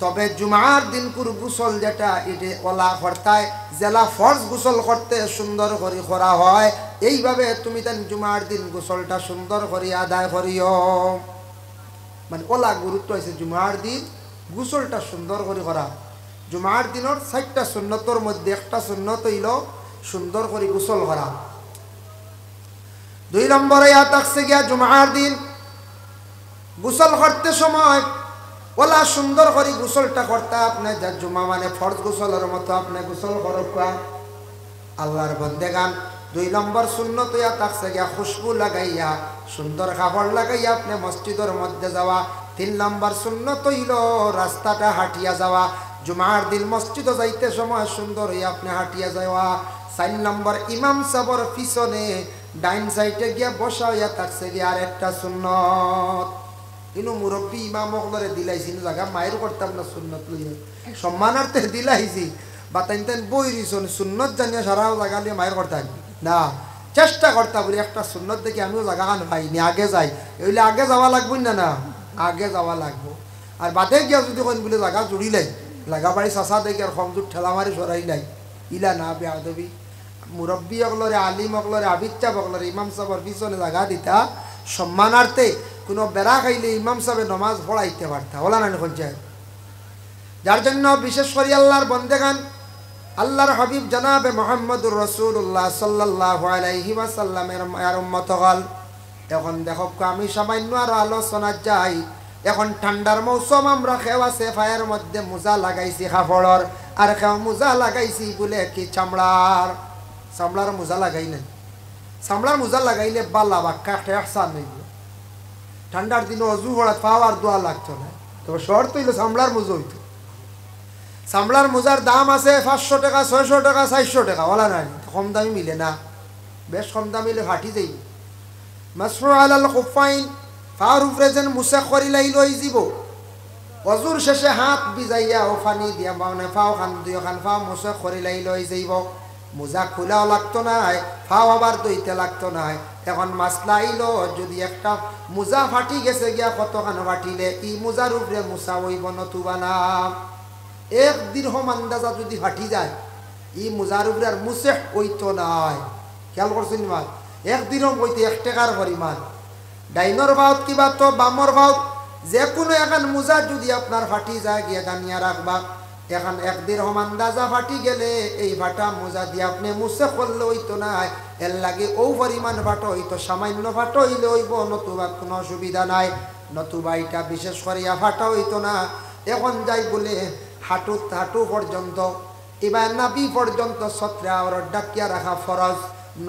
তবে জুমার দিন কুর গোসল যেটা এটা ওলা করতায় জেলা ফরজ গোসল করতে সুন্দর করে করা হয় এইভাবে তুমি তাই জুমার দিন গোসলটা সুন্দর করে আদায় করিও মানে ওলা গুরুত্ব আছে জুমার দিন গোসলটা সুন্দর করে করা জুমার দিনের 4টা সুন্নতর মধ্যে একটা সুন্নত হইল সুন্দর করে গোসল করা 2 নম্বরে থাকছে গিয়া জুমার দিন গোসল করতে সময় ওলা সুন্দর করে গোসলটা করতে আপনি যা জুমা মানে ফরজ গোসলের মতো আপনি গোসল করবা আল্লাহর বন্দেগান 2 নম্বর সুন্নত থাকছে গিয়া খুশবু লাগাইয়া সুন্দর কাপড় লাগাইয়া আপনি মসজিদের মধ্যে যাওয়া 3 নম্বর সুন্নত হইল রাস্তাটা হাঁটিয়া যাওয়া জুমার দিন মসজিদে যাইতে সময় সুন্দর হইয়া আপনি হাঁটিয়া যাওয়া 4 নম্বর ইমাম সাহেবের পিছনে ডাইন সাইডে গিয়া বসা হইয়া থাকছে গিয়া আরেকটা সুন্নত ইনু মুরব্বী ইমাম হলরে দিলাইছি জায়গা মায়ের করতাম না সুন্নত লইয়া সম্মানার্থে দিলাইছি বা তাই তাই বই রিসন সুন্নত জানিয়া সারা জায়গা নিয়ে মায়ের করতাম না চেষ্টা করতাম বলি একটা সুন্নত দেখি আমিও জায়গা খান পাইনি আগে যাই এগুলি আগে যাওয়া লাগবো না না আগে যাওয়া লাগবো আর বাদে গিয়া যদি কোন বলে জায়গা জুড়িলাই লাগা বাড়ি চাষা দেখি আর খমজুর ঠেলা মারি সরাইলাই ইলা না বেআদবি মুরব্বী অকলরে আলিম অকলরে আবিচ্ছা অকলরে ইমাম সাহেবের পিছনে জায়গা দিতা সম্মানার্থে কোনো বেড়া খাইলে ইমাম সাহেব নমাজ পড়াইতে পারতা ওলা না পঞ্চায়েত যার জন্য বিশেষ করে আল্লাহর বন্দেগান আল্লাহর হাবিব জনাবে মুহাম্মদুর রাসূলুল্লাহ সাল্লাল্লাহু আলাইহি ওয়াসাল্লামের মায়ের উম্মত হল এখন দেখো আমি সামান্য আর আলোচনা যাই এখন ঠান্ডার মৌসুম আমরা খেওয়া সেফায়ের মধ্যে মোজা লাগাইছি কাপড়র আর কেউ মোজা লাগাইছি বলে কি চামড়ার মোজা লাগাই নাই চামড়ার মোজা লাগাইলে বালা বাক্কা খেসা নেই ঠান্ডার দিনে অজু পড়া পাওয়ার দোয়া লাগতো না তবে শর্ত হইলো চামড়ার মোজা হইতো চামড়ার মোজার দাম আছে 500 টাকা 600 টাকা 400 টাকা ওলা নাই কম দামি মিলে না বেশ কম দামি মিলে ফাটি যাই মাসফু আলাল খুফাইন ফার উপরে যেন মুসা করিলাই লই যাব অজুর শেষে হাত ভিজাইয়া ও পানি দিয়া মানে ফাও খান দুই খান ফাও মুসা করিলাই লই যাইব মোজা খোলাও লাগতো না ফাও আবার দইতে লাগতো না এখন মাসলা আইলো যদি একটা মোজা ফাটি গেছে গিয়া কতখান ফাটিলে ই মোজার উপরে মুসা হইব নতুবা না 1 দিরহম আন্দাজা যদি ফাটি যায় ই মোজার উপরে আর মুসে হইতো নাই খেয়াল করছেন মা 1 দিরহম হইতে 1 টাকার পরিমাণ ডাইনর ভাউত কিবা তো বামর ভাউত যে কোনো এখন মোজা যদি আপনার ফাটি যায় গিয়া দানিয়া রাখবা এখন এক দিরহম আন্দাজা ফাটি গেলে এই ফাটা মোজা দিয়ে আপনি মুছে করলে হইতো না, এর লাগে ও পরিমাণ ফাটো হইতো, সামান্য ফাটো হইলে হইব, নতুবা কোনো অসুবিধা নাই, নতুবা এটা বিশেষ করিয়া ফাটা হইতো না। এখন যাই বলে হাঁটু পর্যন্ত এবার নাবি পর্যন্ত ছত্রে আওরত ডাকিয়া রাখা ফরজ।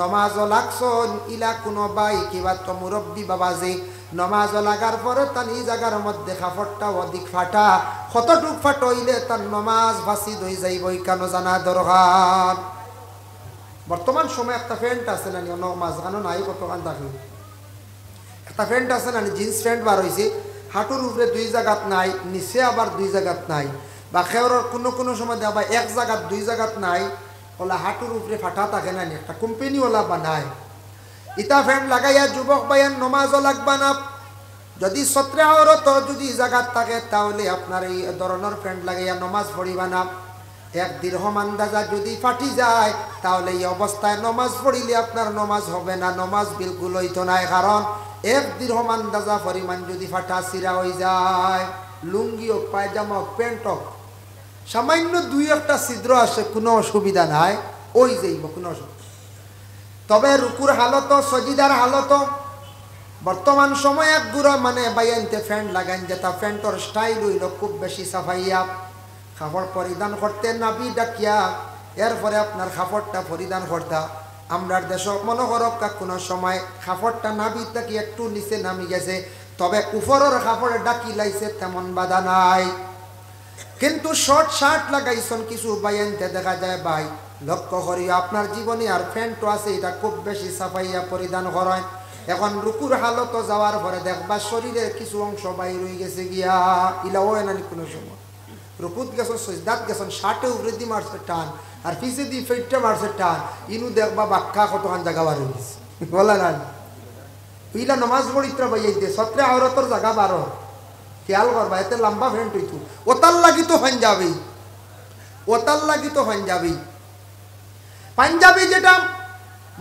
নমাজ লাগছন ইলা কোনো বাই কিবা তো মুরব্বী বাবাজি নমাজ লাগার পরে তার এই জায়গার মধ্যে কাপড়টা অধিক ফাটা, কতটুক ফাটো হইলে তার নমাজ ফাঁসি হয়ে যাইব কেন জানা দরকার। বর্তমান সময় একটা প্যান্ট আছে না নমাজ কেন নাই, কতক্ষণ থাকলে একটা প্যান্ট আছে না জিন্স প্যান্ট বার হয়েছে, হাঁটুর উপরে 2 জায়গাত নাই, নিচে আবার 2 জায়গাত নাই, বা খেওয়ার কোনো সময় আবার 1 জায়গাত 2 জায়গাত নাই, ওলা হাঁটুর উপরে ফাটা থাকে না, একটা কোম্পানিওয়ালা বানায়। ইটা ফ্যান্ট লাগাইয়া যুবক ভাইয়ান নমাজও লাগবা না। যদি ছত্রে আওরত যদি জায়গাত থাকে তাহলে আপনার এই ধরনের ফ্যান্ট লাগাইয়া নমাজ পড়িবা না। 1 দিরহম আন্দাজা যদি ফাটি যায় তাহলে এই অবস্থায় নমাজ পড়িলে আপনার নমাজ হবে না, নমাজ বিলকুল হইতো না। কারণ 1 দিরহম আন্দাজা পরিমাণ যদি ফাটা সিরা হয়ে যায়, লুঙ্গি হোক পায়জামা হোক প্যান্ট হোক, সামান্য 2-1টা ছিদ্র আসে, কোনো অসুবিধা নাই, ওই যাইব, কোনো অসুবিধা। তবে রুকুর হালত সজিদার হালত বর্তমান সময় এক গুড়া মানে বাইনতে ফ্যান্ট লাগাইন, যেটা ফ্যান্টর স্টাইল হইল খুব বেশি সাফাইয়া, কাপড় পরিধান করতে নাবি ডাকিয়া এরপরে আপনার কাপড়টা পরিধান করতা। আমরার দেশ মনে করক কোনো সময় কাপড়টা নাবি থাকি একটু নিচে নামি গেছে, তবে উপরের কাপড়ে ডাকি লাইছে তেমন বাধা নাই। কিন্তু শর্ট শার্ট লাগাইছেন কিছু বাইনতে দেখা যায় ভাই, লক্ষ্য করি আপনার জীবনে আর প্যান্টও আছে, এটা খুব বেশি সাফাইয়া পরিধান করেন। এখন রুকুর হালত যাওয়ার পরে দেখবা শরীরের কিছু অংশ বাইর হয়ে গেছে গিয়া, ইলা হয় না কোনো সময় রুকুত গেছেন সজদাত গেছেন, শার্টে উপরে দিয়ে মারছে টান আর পিছে দিয়ে ফেটটা মারছে টান, ইনু দেখবা বাক্কা কতখান জায়গা বার হয়ে গেছে, বলে না ইলা নমাজ পড়িত্রা বাইতে ছত্রে আওরতর জায়গা বারো খেয়াল করবা, এতে লম্বা ফ্যান্ট হইতো, ওতার লাগি তো পাঞ্জাবি, ওতার লাগি তো পাঞ্জাবি। পাঞ্জাবি যেটা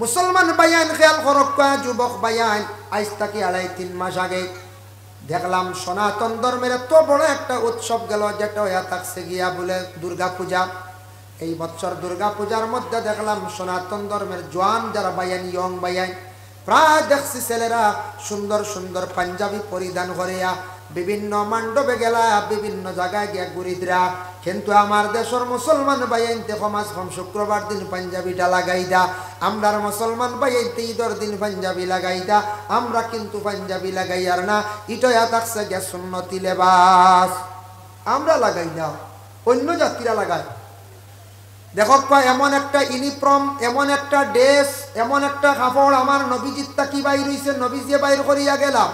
মুসলমান বায়ান খেয়াল করক্কা যুবক বায়ান, আজ থেকে 2.5-3 মাস আগে দেখলাম সনাতন ধর্মের এত বড় একটা উৎসব গেল, যেটা হইয়া থাকছে গিয়া বলে দুর্গা পূজা। এই বছর দুর্গা পূজার মধ্যে দেখলাম সনাতন ধর্মের জোয়ান যারা বায়ান, ইয়ং বায়ান, প্রায় দেখছি ছেলেরা সুন্দর সুন্দর পাঞ্জাবি পরিধান করিয়া বিভিন্ন মণ্ডপে গেলা, বিভিন্ন জায়গায় গিয়া ঘুরিদরা। কিন্তু আমার দেশের মুসলমান ভাইয়াইতে সমাজ কম শুক্রবার দিন পাঞ্জাবিটা লাগাই দা, আমরার মুসলমান ভাইয়াইতে ঈদের দিন পাঞ্জাবি লাগাই দা, আমরা কিন্তু পাঞ্জাবি লাগাই আর না, ইটয়া থাকছে গে সুন্নতি লেবাস, আমরা লাগাই না, অন্য জাতিরা লাগায়। দেখো এমন একটা ইউনিফর্ম, এমন একটা ড্রেস, এমন একটা কাপড় আমার নবীজিৎটা কি বাইর হইছে, নবীজি বাইর করিয়া গেলাম।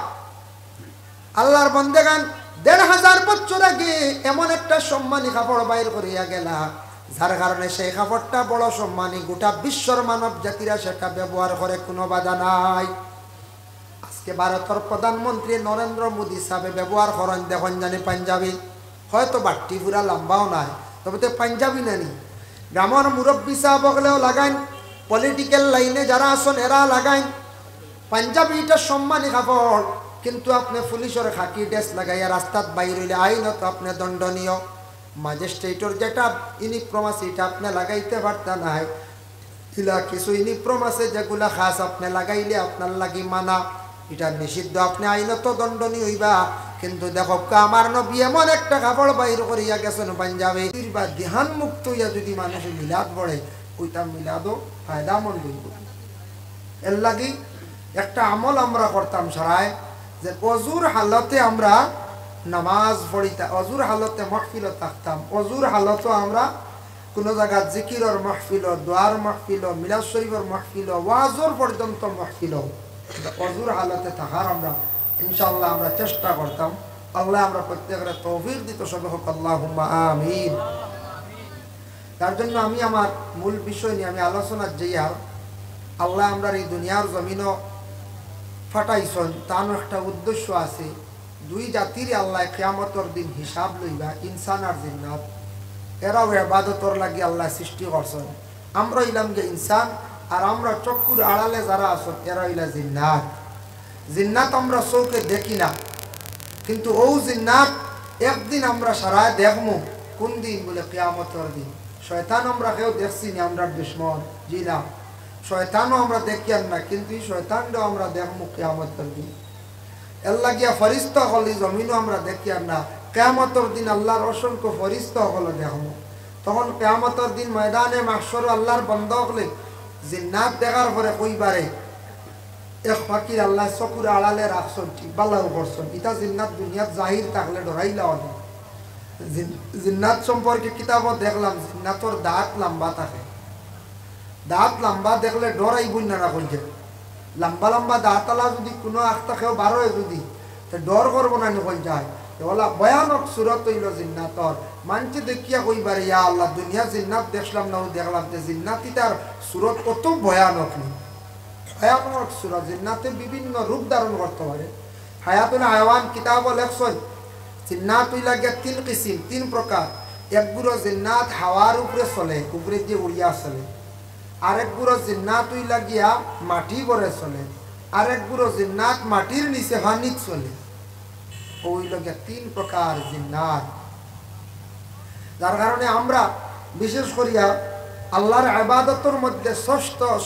আল্লাহর বন্দেগান 1500 বছর আগে এমন একটা সম্মানী কাপড় বাইর করিয়া গেলা, যার কারণে সেই কাপড়টা বড় সম্মানী, গোটা বিশ্বর মানব জাতিরা সেটা ব্যবহার করে, কোনো বাধা নাই। আজকে ভারতের প্রধানমন্ত্রী নরেন্দ্র মোদী সাহেব ব্যবহার করেন, দেখুন জানি পাঞ্জাবি, হয়তো বাট্টি পুরা লম্বাও নাই, তবে তো পাঞ্জাবি নানি। গ্রামের মুরব্বী সাহেব হলেও লাগাইন, পলিটিক্যাল লাইনে যারা আসেন এরা লাগাইন পাঞ্জাবিটা সম্মানী কাপড়। কিন্তু আপনি পুলিশের খাকি ড্রেস লাগাইয়া রাস্তাত বাইর হইলে আইনত আপনি দণ্ডনীয়। ম্যাজিস্ট্রেটর যেটা ইউনিফর্ম আছে এটা আপনি লাগাইতে পারতেন না, এলা কিছু ইউনিফর্ম আছে যেগুলা খাস আপনি লাগাইলে আপনার লাগি মানা, এটা নিষিদ্ধ, আপনি আইনত দণ্ডনীয় হইবা। কিন্তু দেখো আমার নবী এমন একটা কাপড় বাইর করিয়া গেছেন পাঞ্জাবি, বা ধ্যান মুক্ত হইয়া যদি মানুষের মিলাদ পড়ে, ওইটা মিলাদও ফায়দামন্দ হইব। এর লাগি একটা আমল আমরা করতাম সারায়, যে অজুর হালতে আমরা নামাজ পড়িতাম, অজুর হালতে মাহফিল থাকতাম, অজুর হালতও আমরা কোনো জায়গা জিকিরর মাহফিল, দোয়ার মাহফিল, মিলাদ শরীফের মাহফিল, ওয়াজর পর্যন্ত মাহফিল, অজুর হালতে থাকার আমরা ইনশাআল্লাহ আমরা চেষ্টা করতাম। আল্লাহ আমরা প্রত্যেকের তৌফিক দিত, সবে হোক আল্লাহুম্মা আমিন। তার জন্য আমি আমার মূল বিষয় নিয়ে আমি আলোচনার যাইয়ার, আল্লাহ আমরা এই দুনিয়ার জমিনও ফাটাইছন, তার একটা উদ্দেশ্য আছে। 2 জাতির আল্লাহ কিয়ামতের দিন হিসাব লইবা, ইনসান আর জিন্নাত। এরাও ইবাদতর লাগি আল্লাহ সৃষ্টি করছেন, আমরা হইলাম যে ইনসান, আর আমরা চক্ষুর আড়ালে যারা আছেন এরা হইলা জিন্নাত। জিন্নাত আমরা চৌকে দেখি না, কিন্তু ও জিন্নাত একদিন আমরা সারায় দেখবো, কোন দিন বলে কিয়ামতের দিন। শয়তান আমরা কেউ দেখছি না, আমরা দুশমন জি না, শয়তানও আমরা দেখি না, কিন্তু শয়তানটাও আমরা দেখবো কিয়ামতের দিন। এর লাগিয়া ফরিস্তা হলি জমিনও আমরা দেখি না, কিয়ামতের দিন আল্লাহর অসংখ্য ফরিস্তা হলো দেখবো। তখন কিয়ামতের দিন ময়দানে মাহশর আল্লাহর বন্ধ হলে জিন্নাত দেখার পরে কইবারে এক ফাকির আল্লাহ চকুর আড়ালে রাখছেন, ঠিক বাল্লাও করছেন। ইটা জিন্নাত দুনিয়াত জাহির থাকলে ডরাইলাও না। জিন্নাত সম্পর্কে কিতাবত দেখলাম জিন্নাতর দাঁত লম্বা থাকে, দাঁত লম্বা দেখলে ডরাই বুঝ না করছে। লম্বা লম্বা দাঁতলা যদি কোনো আখটা খেয়েও বারো যদি ডর করবো না নিকল যায়। ওলা ভয়ানক সুরত হইল জিন্নাতর। মানছে দেখিয়া কইবারে ইয়া আল্লাহ দুনিয়া জিন্নাত দেখলাম না, দেখলাম যে জিন্নাতি তার সুরত কত ভয়ানক নেই, ভয়ানক সুরত। জিন্নাতে বিভিন্ন রূপ ধারণ করতে পারে। হায়াতুল হায়াওয়ান কিতাব লেখছেন জিন্নাত লাগে তিন কিসিম, তিন প্রকার। একগুলো জিন্নাত হাওয়ার উপরে চলে, উপরে যে উড়িয়া চলে। আরেকগুলো জিন্নাত লাগিয়া মাটি করে চলে। আরেকগুলো জিন্নাত মাটির নিচে পানিত চলে। ওই লগে তিন প্রকার জিন্নাত। যার কারণে আমরা বিশেষ করিয়া আল্লাহর ইবাদতের মধ্যে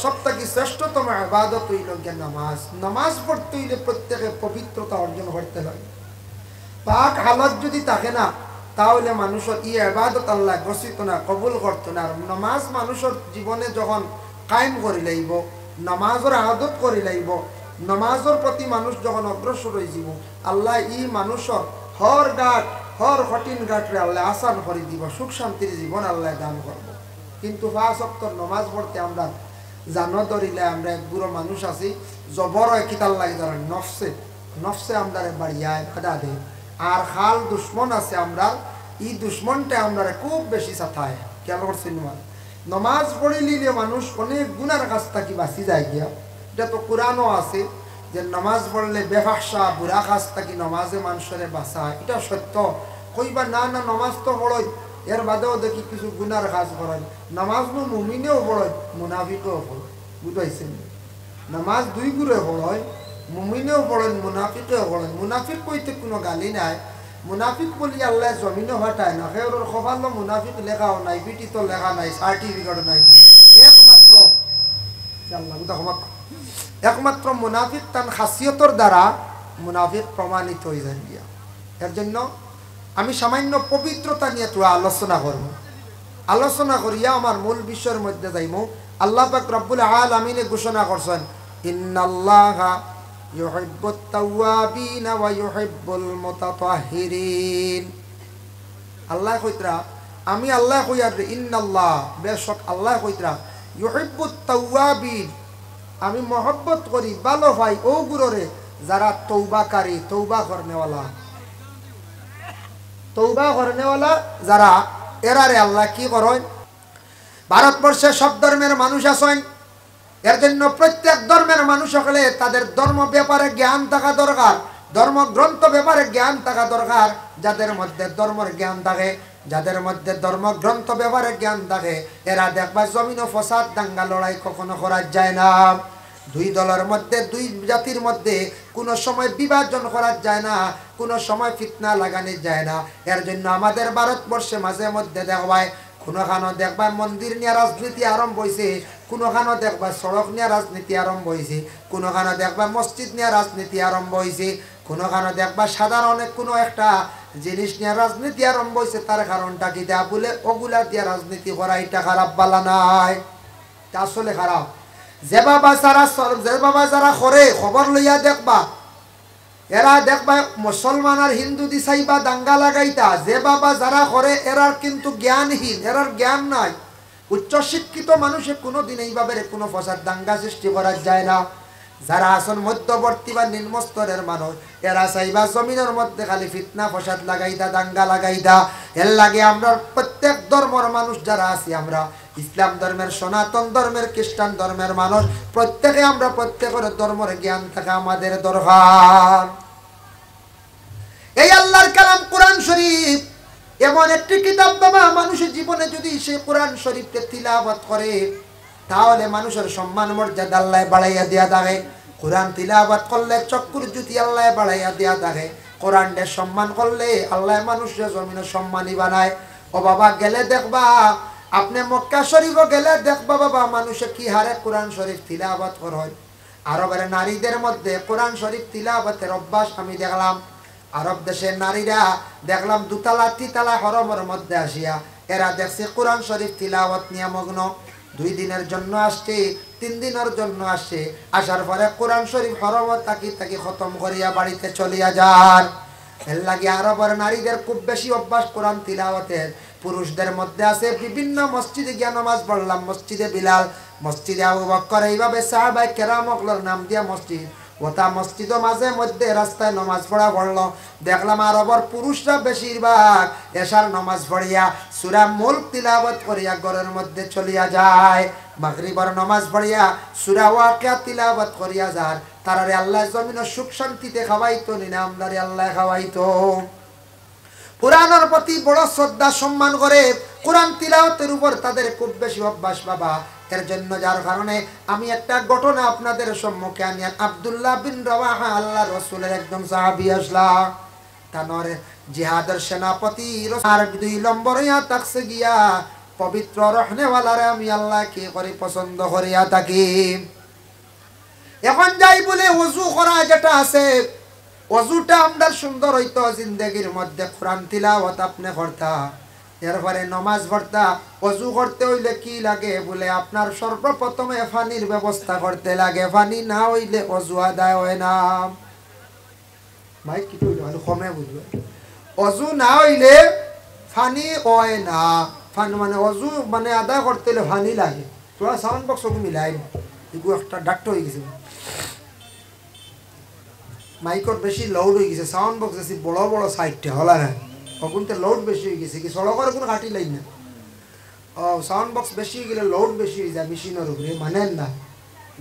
সবথেকে শ্রেষ্ঠতম ইবাদত হইল নামাজ। নামাজ পড়তে হইলে প্রত্যেকে পবিত্রতা অর্জন করতে হয়। পাক হালত যদি থাকে না তাহলে মানুষের ই ইবাদত আল্লাহ গ্রসিত না, কবুল করত না। আর নামাজ মানুষের জীবনে যখন কায়েম করি লাইব, নামাজের আদত করি লাইব, নামাজের প্রতি মানুষ যখন অগ্রসর হয়ে যাব, আল্লাহ ই মানুষের হর ঘাট হর কঠিন ঘাটরে আল্লাহ আসান করে দিব, সুখ শান্তির জীবন আল্লাহ দান করব। কিন্তু 5 ওয়াক্ত নামাজ পড়তে আমরা জানো ধরিলে আমরা এক বুড়ো মানুষ আছি জবর কিতাল লাগে ধর নফসে আমরা বাড়িয়ায় বাধা দেয়। আর খাল দুশ্মন আছে আমরা, ই দুশ্মনটা আমরা খুব বেশি সাথায়। খেয়াল করছি নমাজ পড়িলে মানুষ অনেক গুনার কাছ থেকে বাঁচি যায় গিয়া। এটা তো কোরআনও আছে যে নামাজ পড়লে বেফাহশা বুড়া কাজ থাকি নমাজে মানুষের বাঁচায়। এটা সত্য। কইবা না না নমাজ তো পড়ই, এর বাদেও দেখি কিছু গুনার কাজ করেন। নামাজ মুমিনেও পড়য়, মুনাফিকেও পড়য়। বুঝাইছেন? নামাজ দুই গুরে পড়য়, মুমিনেও পড়েন মুনাফিকেও পড়েন। মুনাফিক কইতে কোনো গালি নাই। মুনাফিক বলি আল্লাহ জমিনও হটায় না। সেওর খবর মুনাফিক লেখাও নাই, পিটিত লেখা নাই, সার্টিফিকেট নাই। একমাত্র মুনাফিক তার খাসিয়তর দ্বারা মুনাফিক প্রমাণিত হয়ে যায় গিয়া। এর জন্য আমি সামান্য পবিত্রতা নিয়ে তো আলোচনা করব। আলোচনা করিয়া আমার মূল বিষয়ের মধ্যে যাইব। আল্লাহ পাক রব্বুল আলামিন ঘোষণা করছেন ইন্নাল্লাহা ইউহিব্বুত তাওয়াবিন ওয়া ইউহিব্বুল মুতাতাহহিরিন। আল্লাহ কইতরা আমি আল্লাহ কইয়ার ইন্নাল্লাহ বেশক আল্লাহ কইতরা ইউহিব্বুত তাওয়াবিন আমি মহব্বত করি, ভালো ভাই ও গুররে যারা তৌবাকারী, তৌবা করনেওয়ালা যারা এরারে আল্লাহ কি করেন। ভারতবর্ষে সব ধর্মের মানুষ আছেন। এর জন্য প্রত্যেক ধর্মের মানুষ হলে তাদের ধর্ম ব্যাপারে জ্ঞান থাকা দরকার, ধর্মগ্রন্থ ব্যাপারে জ্ঞান থাকা দরকার। যাদের মধ্যে ধর্মের জ্ঞান থাকে, যাদের মধ্যে ধর্মগ্রন্থ ব্যাপারে জ্ঞান থাকে, এরা দেখবা জমিন ও ফসাদ দাঙ্গা লড়াই কখনো করা যায় না। দুই দলের মধ্যে, দুই জাতির মধ্যে কোনো সময় বিভাজন করা যায় না, কোনো সময় ফিতনা লাগানো যায় না। এর জন্য আমাদের ভারতবর্ষে মাঝে মধ্যে দেখবায় কোনোখানো দেখবা মন্দির নিয়ে রাজনীতি আরম্ভ হয়েছে, কোনোখানো দেখবা সড়ক নিয়ে রাজনীতি আরম্ভ হয়েছে, কোনোখানো দেখবা মসজিদ নিয়ে রাজনীতি আরম্ভ হয়েছে, কোনোখানো দেখবা সাধারণ কোনো একটা জিনিস নিয়ে রাজনীতি আরম্ভ হয়েছে। তার কারণটা কি দেয়া বলে ওগুলা দিয়ে রাজনীতি করা এটা খারাপ বালা নাই, আসলে খারাপ। যে বাবা যারা করে খবর লইয়া দেখবা, এরা দেখবা মুসলমান আর হিন্দু দিছাইবা দাঙ্গা লাগাইতা। যে বাবা যারা করে এরার কিন্তু জ্ঞানহীন, এরার জ্ঞান নাই। উচ্চশিক্ষিত মানুষে কোনোদিন এইভাবে কোনো ফসাদ দাঙ্গা সৃষ্টি করা যায় না। যারা আসন মধ্যবর্তী বা নিম্ন স্তরের মানুষ, এরা চাইবা জমিনের মধ্যে খালি ফিতনা ফসাদ লাগাইতা, দাঙ্গা লাগাইতা। এর লাগে আমরা প্রত্যেক ধর্মের মানুষ যারা আছি, আমরা ইসলাম ধর্মের, সনাতন ধর্মের, খ্রিস্টান ধর্মের মানুষ, প্রত্যেকে আমরা প্রত্যেকের ধর্মের জ্ঞান থাকা আমাদের দরকার। এই আল্লাহর কালাম কোরআন শরীফ এমন একটি কিতাব বাবা, মানুষের জীবনে যদি সে কোরআন শরীফকে তিলাওয়াত করে তাহলে মানুষের সম্মান মর্যাদা আল্লাহ বাড়াইয়া দিয়া থাকে। কোরআন তিলাওয়াত করলে চক্ষুর জ্যোতি আল্লাহ বাড়াইয়া দিয়া থাকে। কোরআনকে সম্মান করলে আল্লাহ মানুষের জমিনে সম্মানী বানায়। ও বাবা গেলে দেখবা আপনি মক্কা শরীফও গেলে দেখবা বাবা মানুষে কি হারে কোরআন শরীফ তিলাওয়াত করে। আরবের নারীদের মধ্যে কোরআন শরীফ তিলাওয়াতের অভ্যাস আমি দেখলাম। আরব দেশের নারীরা দেখলাম দুতলা তিনতলা হরমের মধ্যে আসিয়া এরা দেখছে কোরআন শরীফ তিলাওয়াত নিয়ে মগ্ন। 2 দিনের জন্য আসছে, 3 দিনের জন্য আসছে, আসার পরে কোরআন শরীফ হরমত তাকি খতম করিয়া বাড়িতে চলিয়া যান। এর লাগে আরবের নারীদের খুব বেশি অভ্যাস কোরআন তিলাওয়াতের। পুরুষদের মধ্যে আছে বিভিন্ন মসজিদে গিয়া নামাজ পড়লাম, মসজিদে বিলাল, মসজিদে আবু বকর, এইভাবে সাহাবায়ে কেরামগুলোর নাম দিয়া মসজিদ, ওটা মসজিদও মাঝে মধ্যে রাস্তায় নামাজ পড়া পড়লো। দেখলাম আরবের পুরুষরা বেশিরভাগ এশার নামাজ পড়িয়া সূরা মুলক তিলাওয়াত করিয়া ঘরের মধ্যে চলিয়া যায়। মাগরিবের নামাজ পড়িয়া সূরা ওয়াকিয়া তিলাওয়াত করিয়া যায়। তারারে আল্লাহ জমিনে সুখ শান্তিতে খাওয়াইতো, নিনামদারি আল্লাহ খাওয়াইতো। কোরআনের প্রতি বড় শ্রদ্ধা সম্মান করে, কোরআন তিলাওয়াতের উপর তাদের খুব বেশি অভ্যাস বাবা। এর জন্য যার কারণে আমি একটা ঘটনা আপনাদের সম্মুখে আনি। আব্দুল্লাহ বিন রাওয়াহা আল্লাহ রাসূলের একদম সাহাবী আসলা, তানর জিহাদের সেনাপতি আর 2 নম্বর ইয়া তাকসে গিয়া পবিত্র রহনেওয়ালারে আমি আল্লাহ কি করি পছন্দ করিয়া থাকি। এখন যাই বলে ওযু করা যেটা আছে, ওযুটা আমরা সুন্দর হইতো জিন্দেগির মধ্যে কোরআন তিলাওয়াত আপনি করতা, এরপরে নামাজ পড়তা। ওযু করতে হইলে কি লাগে বলে আপনার সর্বপ্রথমে পানির ব্যবস্থা করতে লাগে, পানি না হইলে ওযু আদায় হয় না। ভাই কি কইলো আমি কমে বুঝবে, ওযু না হইলে পানি হয় না। পানি মানে ওযু মানে আদায় করতে হলে পানি লাগে। তোরা সাউন্ড বক্স মিলাই এগুলো একটা ডাক্তার হয়ে গেছে, মাইকর বেশি লাউড হয়ে গেছে, সাউন্ড বক্স আছে বড় বড় সাইডটা হলা না, তখনতে লাউড বেশি হয়ে গেছে কি সড়কের কোনো কাটি লাইন না। ও সাউন্ড বক্স বেশি হয়ে গেলে লাউড বেশি হয়ে যায় মেশিনের উপরে, মানেন না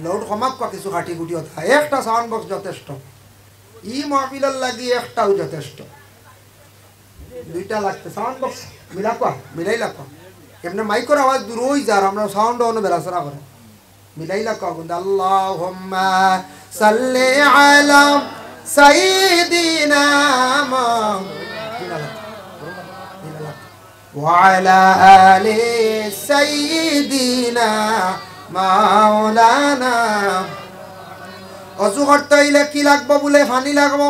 লাউড কমাক কিছু কাটি কুটি কথা। একটা সাউন্ড বক্স যথেষ্ট, ই মাহফিলের লাগি একটাও যথেষ্ট, 2টা লাগতে সাউন্ড বক্স মিলাপা মিলাই লাপা। এমনি মাইকর আওয়াজ দূর হয়ে যায়, আমরা সাউন্ড অন্য বেড়াচড়া করে মিলাই লাকা কিন্তু আল্লাহুম্মা সাল্লি আলা সাইয়্যিদিনা ওয়া আলা আলি সাইয়্যিদিনা মাওলানা। ওযু করতে হইলে কি লাগবে বলে পানি লাগবে।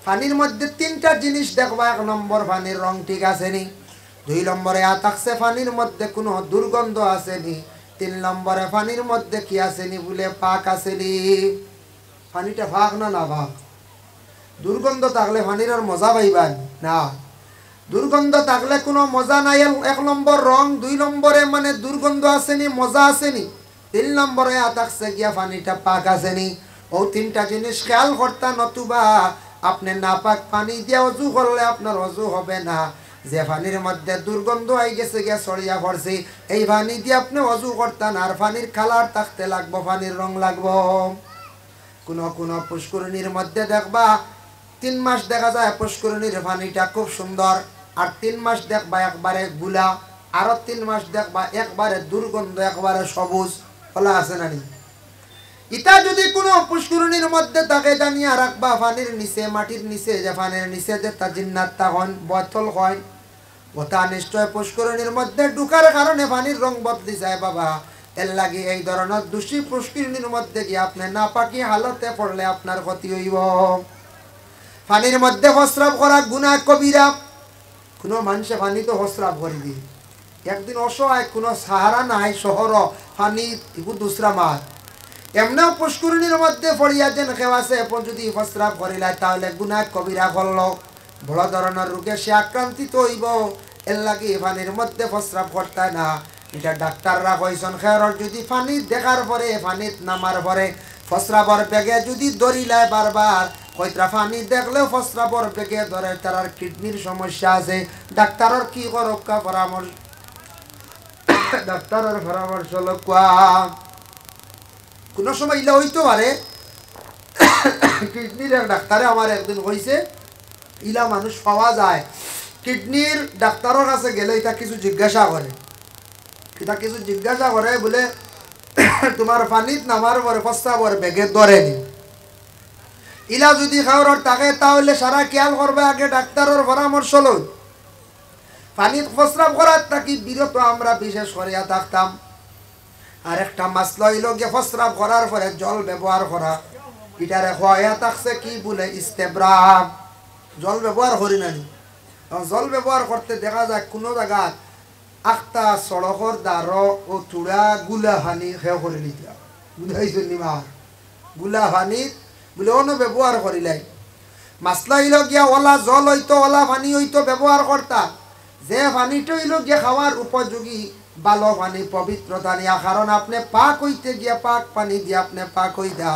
পানির মধ্যে 3টা জিনিস দেখবা। 1 নম্বর পানির রং ঠিক আছে নি, 2 নম্বরে আতাকছে পানির মধ্যে কোনো দুর্গন্ধ আছে নি, 3 নম্বরে পানির মধ্যে কি আছে নি বলে পাক আছে নি। পানিটা ভাগ না না ভাগ, দুর্গন্ধ থাকলে পানির আর মজা পাইবান না, দুর্গন্ধ থাকলে কোনো মজা নাই। 1 নম্বর রং, 2 নম্বরে মানে দুর্গন্ধ আসেনি মজা আসেনি, 3 নম্বরে আতাকছে গিয়া পানিটা পাক আসেনি। ও 3টা জিনিস খেয়াল করতা, নতুবা আপনি না পাক পানি দিয়ে ওযু করলে আপনার ওযু হবে না। যে পানির মধ্যে দুর্গন্ধ হয়ে গেছে গিয়া ছড়িয়া পড়ছে, এই পানি দিয়ে আপনি ওযু করতেন আর পানির কালার থাকতে লাগবো, পানির রং লাগবো। কোনো কোনো পুষ্করিণীর মধ্যে দেখবা 3 মাস দেখা যায় পুষ্করিণীর পানিটা খুব সুন্দর, আর 3 মাস দেখবা একবারে গুলা, আরো 3 মাস দেখবা একবারে দুর্গন্ধ, একবারে সবুজ ফলা আছে না নি। ইটা যদি কোনো পুষ্করিণীর মধ্যে থাকে জানিয়া রাখবা, পানির নিচে মাটির নিচে যে পানির নিচে যে তা জিন্নাত তখন বোতল হয়, ওটা নিশ্চয় পুষ্করিণীর মধ্যে ঢুকার কারণে পানির রং বদলি যায় বাবা। এর লাগে এই ধরনের দূষী পুষ্করিণীর মধ্যে গিয়ে আপনি না পাকি হালতে পড়লে আপনার ক্ষতি হইব। পানির মধ্যে প্রস্রাব করা গুনাহ কবিরা। কোনো মানুষে পানি তো প্রস্রাব করে দি, একদিন অসহায় কোনো সাহারা নাই শহর পানি এগুলো দুসরা মাছ, এমনিও পুষ্করিণীর মধ্যে পড়িয়া যেন কেউ আছে যদি প্রস্রাব করিলা তাহলে গুনাহ কবিরা করল, বড় ধরনের রোগে সে আক্রান্তিত হইব। এর লাগে পানির মধ্যে প্রস্রাব করতে না। এটা ডাক্তাররা কইছেন খেয়ার যদি পানি দেখার পরে পানি নামার পরে প্রস্রাবর বেগে যদি দরিলায় বারবার, কইরা পানি দেখলেও প্রস্রাবর বেগে ধরে, তার কিডনির সমস্যা আছে। ডাক্তারের কি করক্কা পরামর্শ, ডাক্তারের পরামর্শ লকুয়া কোনো সময় ইলা হইতে পারে। কিডনির ডাক্তারে আমার একদিন কইছে ইলা মানুষ পাওয়া যায়, কিডনির ডাক্তারের কাছে গেলে এটা কিছু জিজ্ঞাসা করে, এটা কিছু জিজ্ঞাসা করে বলে তোমার পানিত নামার পরে প্রস্রাবর বেগে ধরেনি। ইলা যদি খাওয়ার থাকে তাহলে সারা খেয়াল করবে, আগে ডাক্তারের পরামর্শ লই। পানিত প্রস্রাব করার থাকি বিরত আমরা বিশেষ করিয়া থাকতাম। আর একটা মাসলা হইল গিয়ে প্রস্রাব করার পরে জল ব্যবহার করা, এটারে হয়া থাকছে কি বলে ইস্তেব্রাম, জল ব্যবহার করি নানি। জল ব্যবহার করতে দেখা যায় কোনো জায়গায় আখটা সড়কর দ্বার ও চূড়া গুলা হানি সেও করে নিতা বুঝাইছো নিমার গুলা হানি বলে অন্য ব্যবহার করিলাই। মাসলা হইল গিয়া ওলা জল হইতো ওলা পানি হইতো ব্যবহার করতা, যে পানিটা হইল গিয়া খাওয়ার উপযোগী ভালো পানি পবিত্রতা নিয়া, কারণ আপনি পাক হইতে গিয়া পাক পানি দিয়ে আপনি পাক হইতা,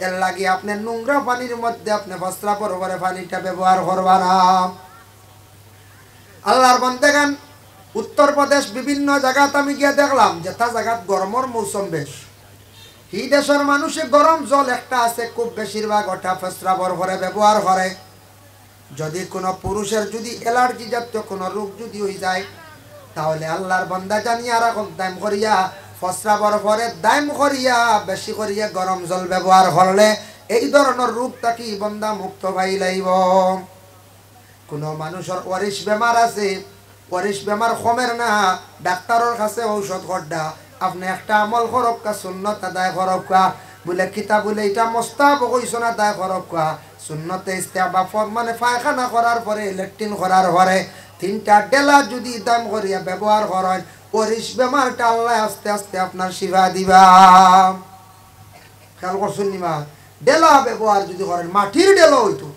এর লাগে আপনি নোংরা পানির মধ্যে আপনি প্রস্রাবের উপরে পানিটা ব্যবহার করবা না। আল্লাহর বান্দাগান উত্তরপ্রদেশ বিভিন্ন জায়গাতে আমি গিয়ে দেখলাম যে তা জায়গাত গরমের মৌসুম বেশ, এই দেশের মানুষে গরম জল একটা আছে খুব বেশিরভাগ ওটা প্রস্রাবের উপরে ব্যবহার করে। যদি কোনো পুরুষের যদি অ্যালার্জি জাতীয় কোনো রোগ যদি হয়ে যায়, তাহলে আল্লাহর বান্দা জানিয়া রাখক দাম করিয়া প্রস্রাবের পরে দাম করিয়া বেশি করিয়া গরম জল ব্যবহার করলে এই ধরনের রোগ থাকি বান্দা মুক্ত পাই লাইব। কোনো মানুষের ওয়ারিশ বেমার আছে, ওয়ারিশ বেমার কমের না, ডাক্তারের কাছে ঔষধ করডা, আপনি একটা আমল করক্কা সুন্নত আদায় করক্কা বলে কিতা বলে এটা মোস্তাব কইছো না আদায় করক্কা সুন্নতে ইস্তেহবাব মানে পায়খানা করার পরে ল্যাট্রিন করার পরে 3টা ডেলা যদি দাম করিয়া ব্যবহার করেন, ওয়ারিশ বেমারটা আল্লাহ আস্তে আস্তে আপনার শিফা দিবা। খেয়াল করছেন নি মা? ডেলা ব্যবহার যদি করেন, মাটির ডেলা হইতো,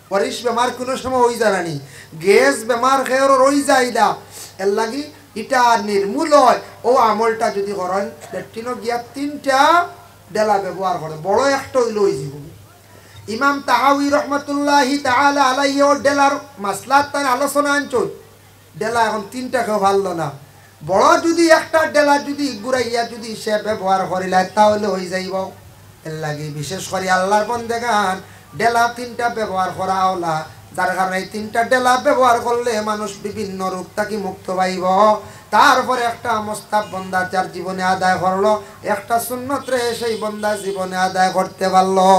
ওয়ারিশ বেমার কোনো সময় হয়ে যায় না, গ্যাস বেমার খেয়ে রই যায় না, এর লাগি এটা নির্মূল হয়। ও আমলটা যদি করেন ল্যাট্রিনও গিয়া 3টা ডেলা ব্যবহার করে, বড় একটা হইল ওই জীবন। ইমাম তাহাউই রহমতুল্লাহি তাআলা আলাইহি ও ডেলার মাসলাত তার আলোচনা আনছুন। ডেলা এখন 3টা কেউ ভালো না, বড় যদি একটা ডেলা যদি ঘুরাইয়া যদি সে ব্যবহার করিলে তাহলে হয়ে যাইব। এর লাগে বিশেষ করে আল্লাহর বান্দাগান ডেলা 3টা ব্যবহার করা হলা, যার কারণে এই 3টা ডেলা ব্যবহার করলে মানুষ বিভিন্ন রোগ থেকে মুক্ত পাইব। তারপরে একটা মোস্তাব বন্দা যার জীবনে আদায় করলো, একটা সুন্নত রে সেই বন্দা জীবনে আদায় করতে পারলো।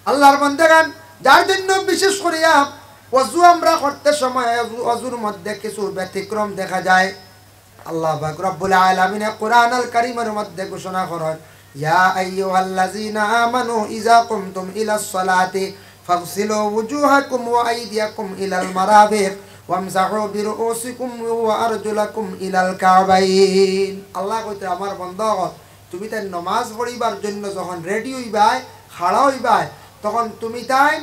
আল্লাহর বান্দাগান যার জন্য বিশেষ করিয়া ওযু আমরা করতে সময় ওযুর মধ্যে কিছু ব্যতিক্রম দেখা যায়। আল্লাহ পাক রব্বুল আলামিন কোরআনুল কারীমের মধ্যে ঘোষণা করেন, ইয়া আইয়ুহাল্লাযীনা আমানু ইযা কুমতুম ইলাস সালাতি ফাগসিলু ওয়ুজুহাকুম ওয়া আইদিয়াকুম ইলাল মারাফিক ওয়ামসাহু বিরুউসিকুম ওয়া আরজুলাকুম ইলাল কাবাইন। আল্লাহ কইতে আমার বান্দাগণ, তুমি তাই নামাজ পড়িবার জন্য যখন রেডি হইবাই, খাড়া হইবাই, তখন তুমি তাই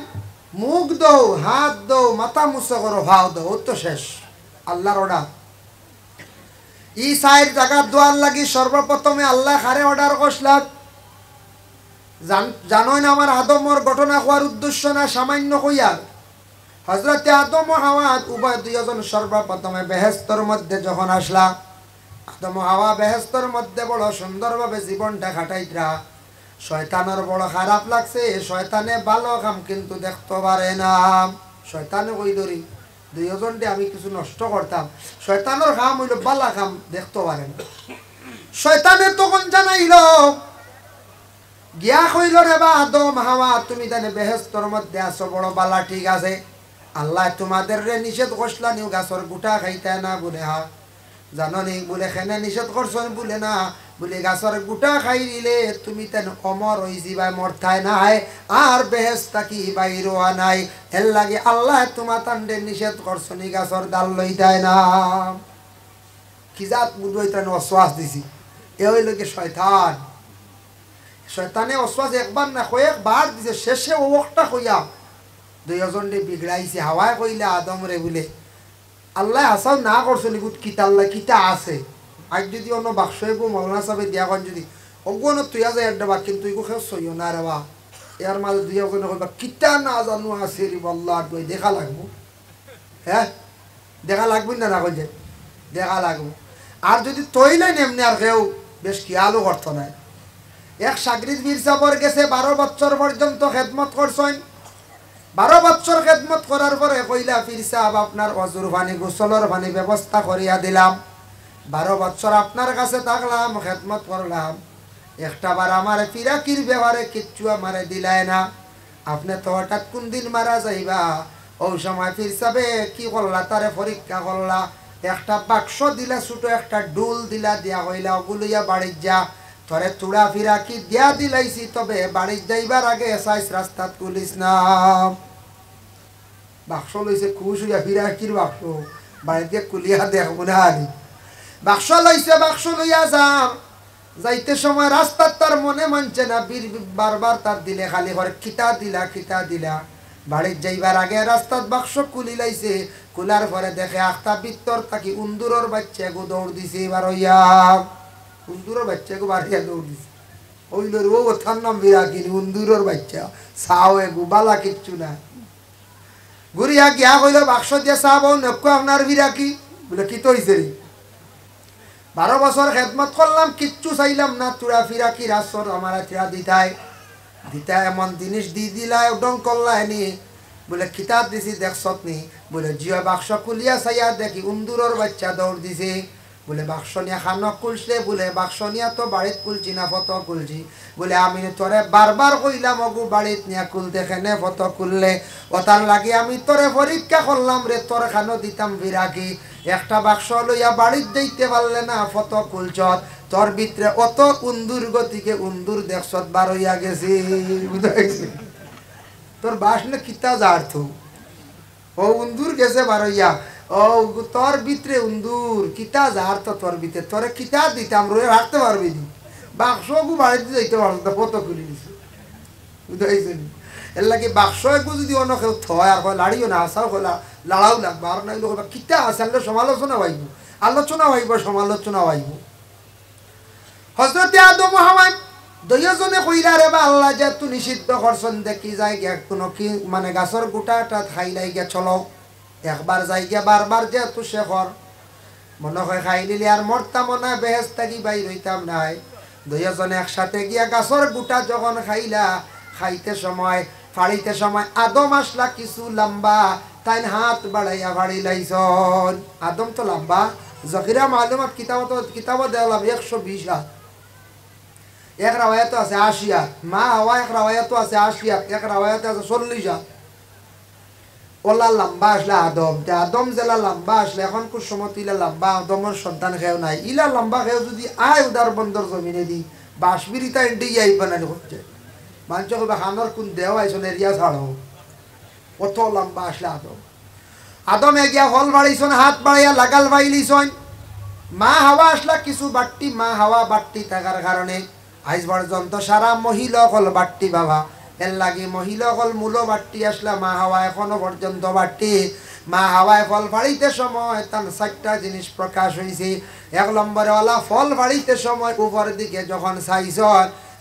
মুখ দাও, হাত দাও, মাথা মুছে করো, ভাও দাও, তো শেষ। আল্লাহর অর্ডার। ই সাইড জায়গা দোয়ার লাগি সর্বপ্রথমে আল্লাহ খারে অর্ডার করলাম। জানোই না আমার আদমর ঘটনা হওয়ার উদ্দেশ্য না সামান্য হইয়ার। হযরতে আদম ও হাওয়া উভয় দুইজন সর্বপ্রথমে বেহেশতের মধ্যে যখন আসলা, আদম ও হাওয়া বেহেশতের মধ্যে বড় সুন্দরভাবে জীবনটা কাটাইতরা। শয়তানের বড় খারাপ লাগছে, শয়তানে ভালো কাম কিন্তু দেখতে পারে না। শয়তানে কই ধরি দুইজনকে আমি কিছু নষ্ট করতাম, শয়তানের কাম হইল বালা কাম দেখতে পারে না। শয়তানের তখন জানাইল গিয়া কইল, রে বা আদম হাওয়া তুমি জানে বেহেশতের মধ্যে আছো, বড় বালা, ঠিক আছে, আল্লাহ তোমাদের রে নিষেধ করছলা নিউ গাছর গুটা খাইতে না বলে। হা জানো নি বলে খেনে নিষেধ করছেন বলে না, বলে গাছর গুটা খাই দিলে তুমি তেন অমর হই যাবাই, মরতাই নাই, আর বেহেশত কি বাইর হওয়া নাই। এর লাগে আল্লাহ তোমার তান্ডে নিষেধ করছেন গাছর ডাল লইতাই না। কি জাত বুঝাইতেন অশ্বাস দিছি, এ হইল কি শয়তান। শয়তানে অশ্বাস একবার না কয়েকবার দিছে, শেষে ও একটা কইয়া দুইজন বিগড়াইছে। হাওয়ায় কইলে আদম রে বলে আল্লাহ আসাও না করছো নিগুত কিতা আল্লাহ কিতা আছে, আজ যদি অন্য বাক্স মৌলানা সাহেব দিয়া কন যদি অগুন তুই আজ একটা বাক কিন্তু ইগো খেয়ে সইও না রে বা, এর মাঝে দুইজন কইবা কিতা না জানো আছে রে বল্লা তুই দেখা লাগবো। হ্যাঁ দেখা লাগবে না, না কইছে দেখা লাগবো। আর যদি তৈলেন এমনি আর কেউ বেশ খেয়ালও করতো না। এক সাগরিদ মির্জাবর গেছে 12 বছর পর্যন্ত খেদমত করছেন। 12 বছর খেদমত করার পরে কইলা পীর সাহেব আপনার অজুর পানি গোসলের পানি ব্যবস্থা করিয়া দিলাম, 12 বছর আপনার কাছে থাকলাম, খেদমত করলাম, একটা বার আমার ফিরাকির ব্যবহারে কিচ্ছু আমারে দিলাই না। আপনি তো হঠাৎ কোন দিন মারা যাইবা, ওই সময় ফির সাবে কি করলা তারে পরীক্ষা করলা একটা বাক্স দিলা ছোট একটা ডুল দিলা দিয়া হইলা ওগুলিয়া বাড়ির যা তোরে চূড়া ফিরা কি দিয়া দিলাইছি তবে বাড়ির যাইবার আগে সাইস রাস্তাত তুলিস না বাক্স লইছে খুশ হইয়া ফিরা কির বাক্স বাড়িতে কুলিয়া দেখ মনে হারি বাক্স লইছে বাক্স লইয়া যাম যাইতে সময় রাস্তার তার মনে মানছে না বীর বারবার তার দিলে খালি ঘরে খিতা দিলা বাড়ির যাইবার আগে রাস্তার বাক্স কুলি লাইছে কুলার পরে দেখে আখতা বিত্তর তাকি উন্দুরর বাচ্চা গো দৌড় দিছে এবার হইয়া উন্দুরর বাচ্চা গো বাড়িয়া দৌড় দিছে ওই লোর ও থার নাম বিরাকিনি উন্দুরর বাচ্চা সাও এগু বালা কিচ্ছু না ঘুরিয়া গিয়া কইল বাক্স দিয়ে চাব নক্কু আপনার বিরাকি বলে কি তো হইছে রে 12 বছর খেদমত করলাম কিচ্ছু চাইলাম না তুরা ফিরা কি রাসর আমার টিয়া দিতাই এমন জিনিস দি দিলাই উডং করলাই নি বলে কিতাব দিছি দেখছত নি বলে জিয়া বাক্স কুলিয়া চাইয়া দেখি উন্দুরর বাচ্চা দৌড় দিছে বলে বাক্স নিয়া খানক কুলছে বলে বাক্স নিয়া তো বাড়িত কুলছি না ফটো কুলছি বলে আমি তোরে বারবার কইলাম অগু বাড়িত নিয়া কুলতে খেনে ফটো কুললে ওতার লাগে আমি তোরে পরীক্ষা করলাম রে তোর খানো দিতাম বিরাকি একটা বাক্স লইয়া বাড়িত যাইতে পারলে না ফটো কুলছত তোর ভিতরে অত উন্দুর গতিকে উন্দুর দেখছত বার হইয়া গেছি বুঝাইছি তোর বাস না কিতা যার্থ ও উন্দুর গেছে বার হইয়া ও তোর ভিতরে উন্দুর কিতা যার্থ তোর ভিতরে তোরে কিতা দিতাম রয়ে রাখতে পারবি নি বাক্স গু বাড়িতে যাইতে পারত না ফটো খুলি দিছে বুঝাইছেন এর লাগে বাক্স একু যদি অন্য কেউ থয় আর লাড়িও না আসাও হলা লড়াও লাগবে আর নাই লোক কিতা আছে সমালোচনা হইব সমালোচনা হইব হযরতে আদম হাওয়া দুইজনে কইরা রে বা আল্লাহ যে তুই নিষিদ্ধ করছন দেখি যায় গিয়া কোনো কি মানে গাছর গোটাটা খাইলাই গিয়া চলো একবার যাই গিয়া বারবার যে তুই শেখর মনে হয় খাই নিলে আর মরতাম না বেহেশত থাকি বাইর হইতাম নাই দুইজনে একসাথে গিয়া গাছর গোটা যখন খাইতে সময় ফাড়িতে সময় আদম আসলা কিছু লম্বা তাই হাত বাড়াইয়া ফাড়ি লাইছন আদম তো লম্বা জকিরা মালুমাত কিতাব দেওয়ালাম 120 হাত এক রাওয়ায়াত আছে 80 হাত মা হাওয়া এক রাওয়ায়াত আছে 80 হাত এক রাওয়ায়াত আছে 40 হাত ওলা লম্বা আসলে আদম জেলা লম্বা আসলে এখন কোন সময় ইলা লম্বা আদমের সন্তান খেয়েও নাই ইলা লম্বা খেয়েও যদি আয় উদার বন্দর জমিনে দি বাসবিরিতা ইন্ডি আই বানানি হচ্ছে মানুষ কবে খানোর কোন দেও আইসন এরিয়া ছাড়ো কত লম্বা আসলে আদমে গিয়া হল বাড়িছন হাত বাড়াইয়া লাগাল বাইলিছন মা হাওয়া আসলা কিছু বাট্টি মা হাওয়া বাট্টি থাকার কারণে আইজ পর্যন্ত সারা মহিলা হল বাট্টি বাবা এর লাগে মহিলা হল মূল বাট্টি আসলা মা হাওয়া এখনো পর্যন্ত বাট্টি মা হাওয়ায় ফল ফাড়িতে সময় তার 4টা জিনিস প্রকাশ হয়েছে 1 নম্বরে ওলা ফল ফাড়িতে সময় উপর দিকে যখন